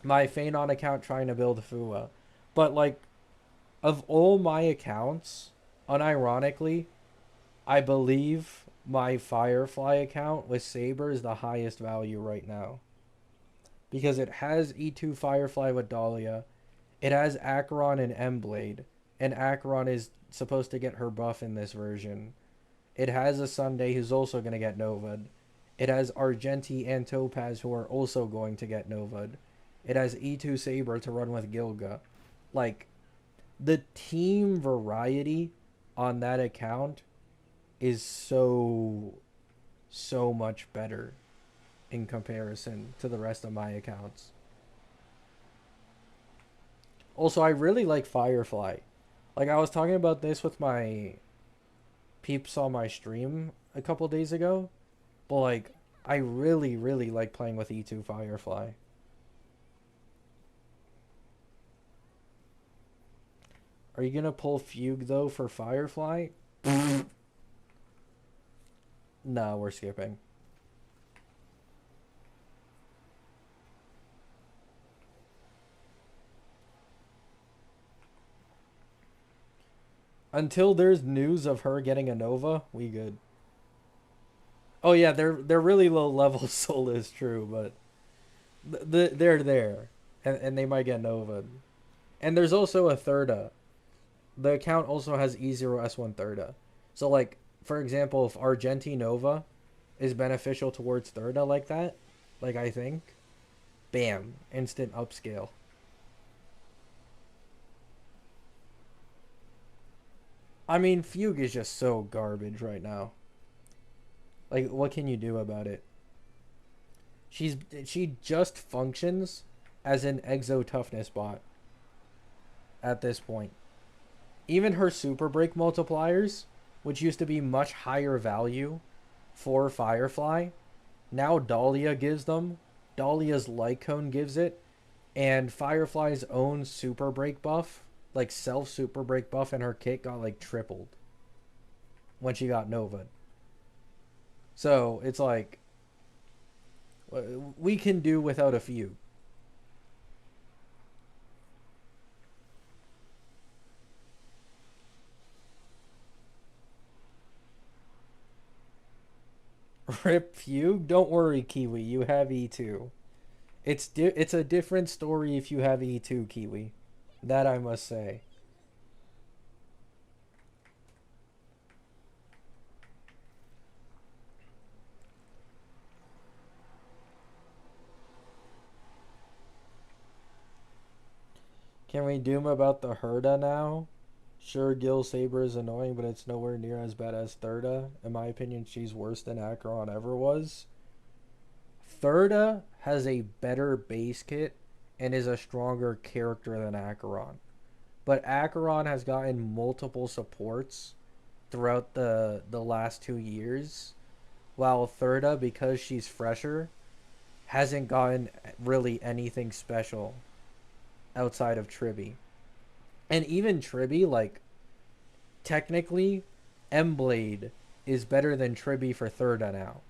my Phanon account trying to build Fua. But like of all my accounts, unironically, I believe my Firefly account with Saber is the highest value right now. Because it has E2 Firefly with Dahlia, it has Acheron and M-Blade, and Acheron is supposed to get her buff in this version. It has a Sunday who's also going to get Novad. It has Argenti and Topaz who are also going to get Novad. It has E2 Saber to run with Gilga. Like, the team variety on that account is so much better in comparison to the rest of my accounts. Also, I really like Firefly. Like, I was talking about this with my peeps on my stream a couple days ago. But, like, I really like playing with E2 Firefly. Are you gonna pull Fugue, though, for Firefly? No, we're skipping. Until there's news of her getting a Nova, we good. Oh yeah, they're really low level, Soul is true, but they're there, and they might get Nova. And there's also a Thirda. The account also has E0S1 Thirda. So like, for example, if Argenti Nova is beneficial towards Thirda like that, like I think, bam, instant upscale. I mean, Fugue is just so garbage right now. Like, what can you do about it? She just functions as an exo toughness bot at this point. Even her super break multipliers, which used to be much higher value for Firefly, now Dahlia gives them. Dahlia's Light Cone gives it, and Firefly's own super break buff, like self super break buff in her kit, got like tripled when she got Nova. So it's like we can do without a few. Rip Fugue? Don't worry, Kiwi. You have E2. It's a different story if you have E2, Kiwi. That I must say. Can we doom about the Herda now? Sure, Gil Saber is annoying, but it's nowhere near as bad as Thirda. In my opinion, she's worse than Acheron ever was. Thirda has a better base kit and is a stronger character than Acheron. But Acheron has gotten multiple supports throughout the last 2 years, while Thirda, because she's fresher, hasn't gotten really anything special outside of Tribby. And even Tribby, like, technically, M-Blade is better than Tribby for Thirda now.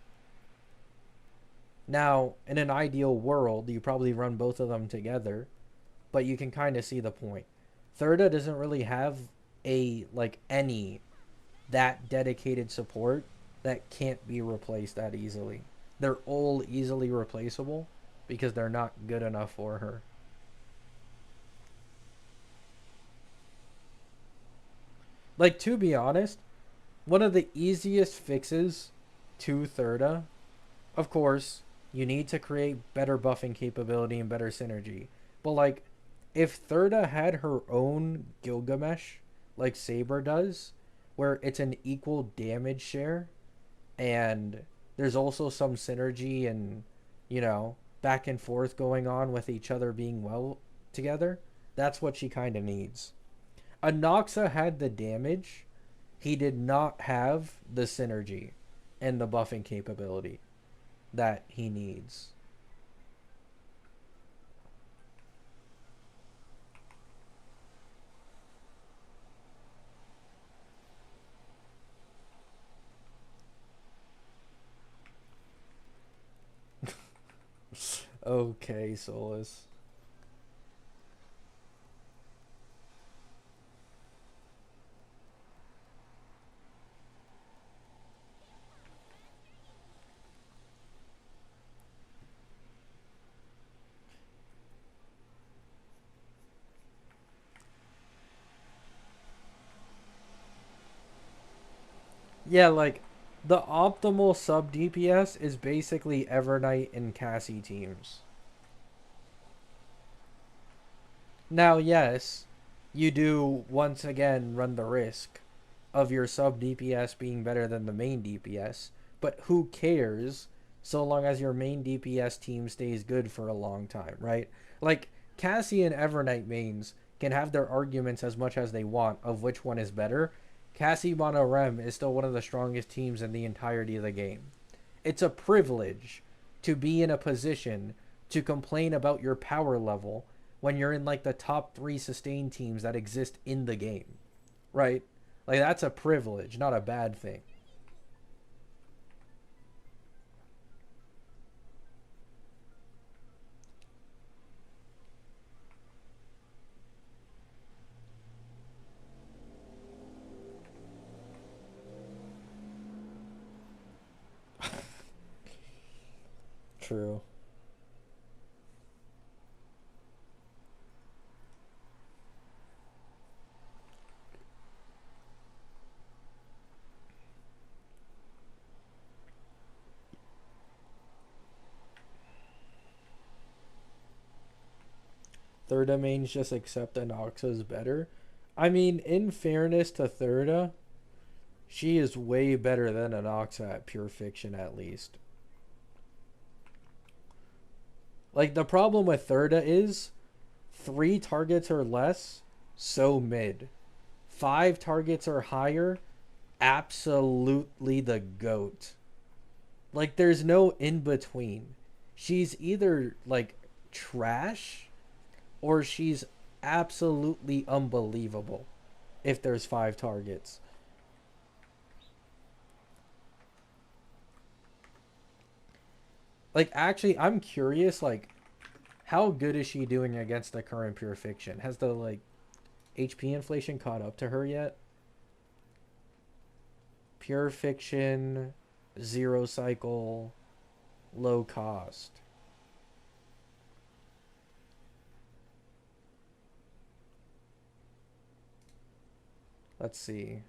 Now, in an ideal world, you probably run both of them together, but you can kind of see the point. Thirda doesn't really have any that dedicated support that can't be replaced that easily. They're all easily replaceable because they're not good enough for her. Like, to be honest, one of the easiest fixes to Thirda, of course, you need to create better buffing capability and better synergy. But, like, if Thirda had her own Gilgamesh, like Saber does, where it's an equal damage share, and there's also some synergy and, you know, back and forth going on with each other being well together, that's what she kind of needs. Anoxa had the damage. He did not have the synergy and the buffing capability that he needs. Okay, Solus. Yeah, like, the optimal sub DPS is basically Evernight and Cassie teams. Now, yes, you do once again run the risk of your sub DPS being better than the main DPS, but who cares so long as your main DPS team stays good for a long time, right? Like, Cassie and Evernight mains can have their arguments as much as they want of which one is better. Cassie Mono Rem is still one of the strongest teams in the entirety of the game. It's a privilege to be in a position to complain about your power level when you're in like the top 3 sustain teams that exist in the game, right? Like, that's a privilege, not a bad thing. True. Thirda mains just accept Anoxa's better. I mean, in fairness to Thirda, she is way better than Anoxa at Pure Fiction, at least. Like, the problem with Thirda is 3 targets or less, so mid. 5 targets or higher, absolutely the GOAT. Like, there's no in between. She's either like trash or she's absolutely unbelievable if there's 5 targets. Like, actually, I'm curious, like, how good is she doing against the current Pure Fiction? Has the, like, HP inflation caught up to her yet? Pure Fiction, Zero Cycle, low cost. Let's see.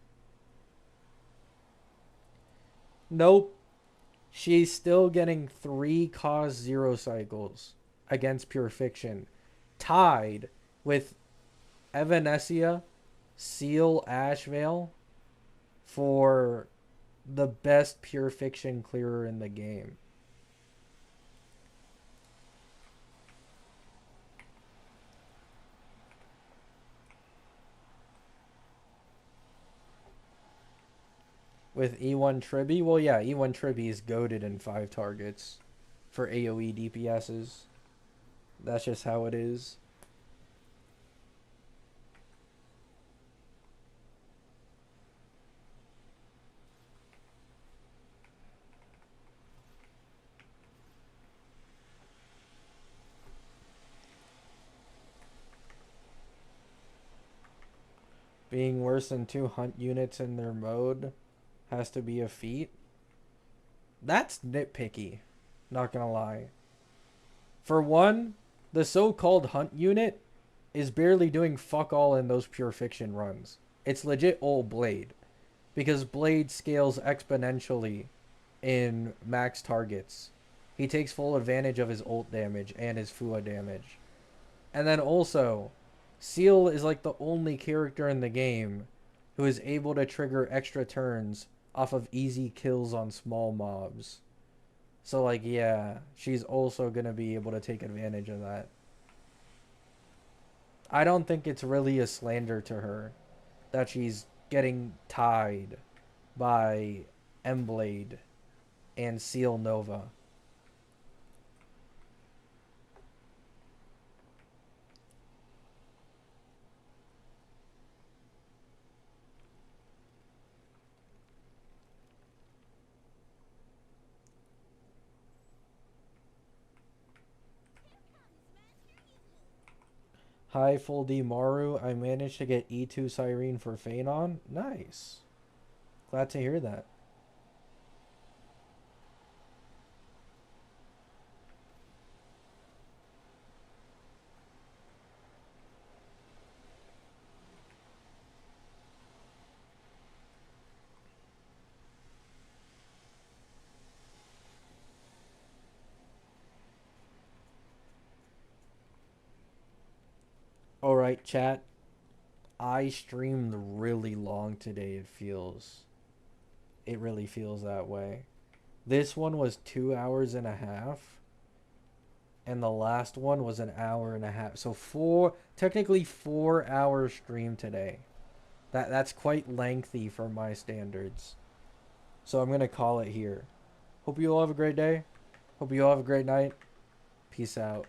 Nope. She's still getting 3 cost 0 cycles against Pure Fiction. Tied with Evanesia, Seal Ashvale for the best Pure Fiction clearer in the game. With E1 Tribby? Well, yeah, E1 Tribby is goated in 5 targets for AoE DPSs. That's just how it is. Being worse than 2 hunt units in their mode has to be a feat. That's nitpicky, not gonna lie. For one, the so-called hunt unit is barely doing fuck all in those Pure Fiction runs. It's legit old Blade, because Blade scales exponentially in max targets. He takes full advantage of his ult damage and his Fua damage. And then also, Seal is like the only character in the game who is able to trigger extra turns off of easy kills on small mobs. So, like, yeah, she's also going to be able to take advantage of that. I don't think it's really a slander to her that she's getting tied by Emblade and Seal Nova. Hi, Full D Maru. I managed to get E2 Cyrene for Phanon. Nice. Glad to hear that. Alright, chat. I streamed really long today, it feels. It really feels that way. This one was 2 hours and a half. And the last one was an hour and a half. So technically 4 hour stream today. That's quite lengthy for my standards. So I'm going to call it here. Hope you all have a great day. Hope you all have a great night. Peace out.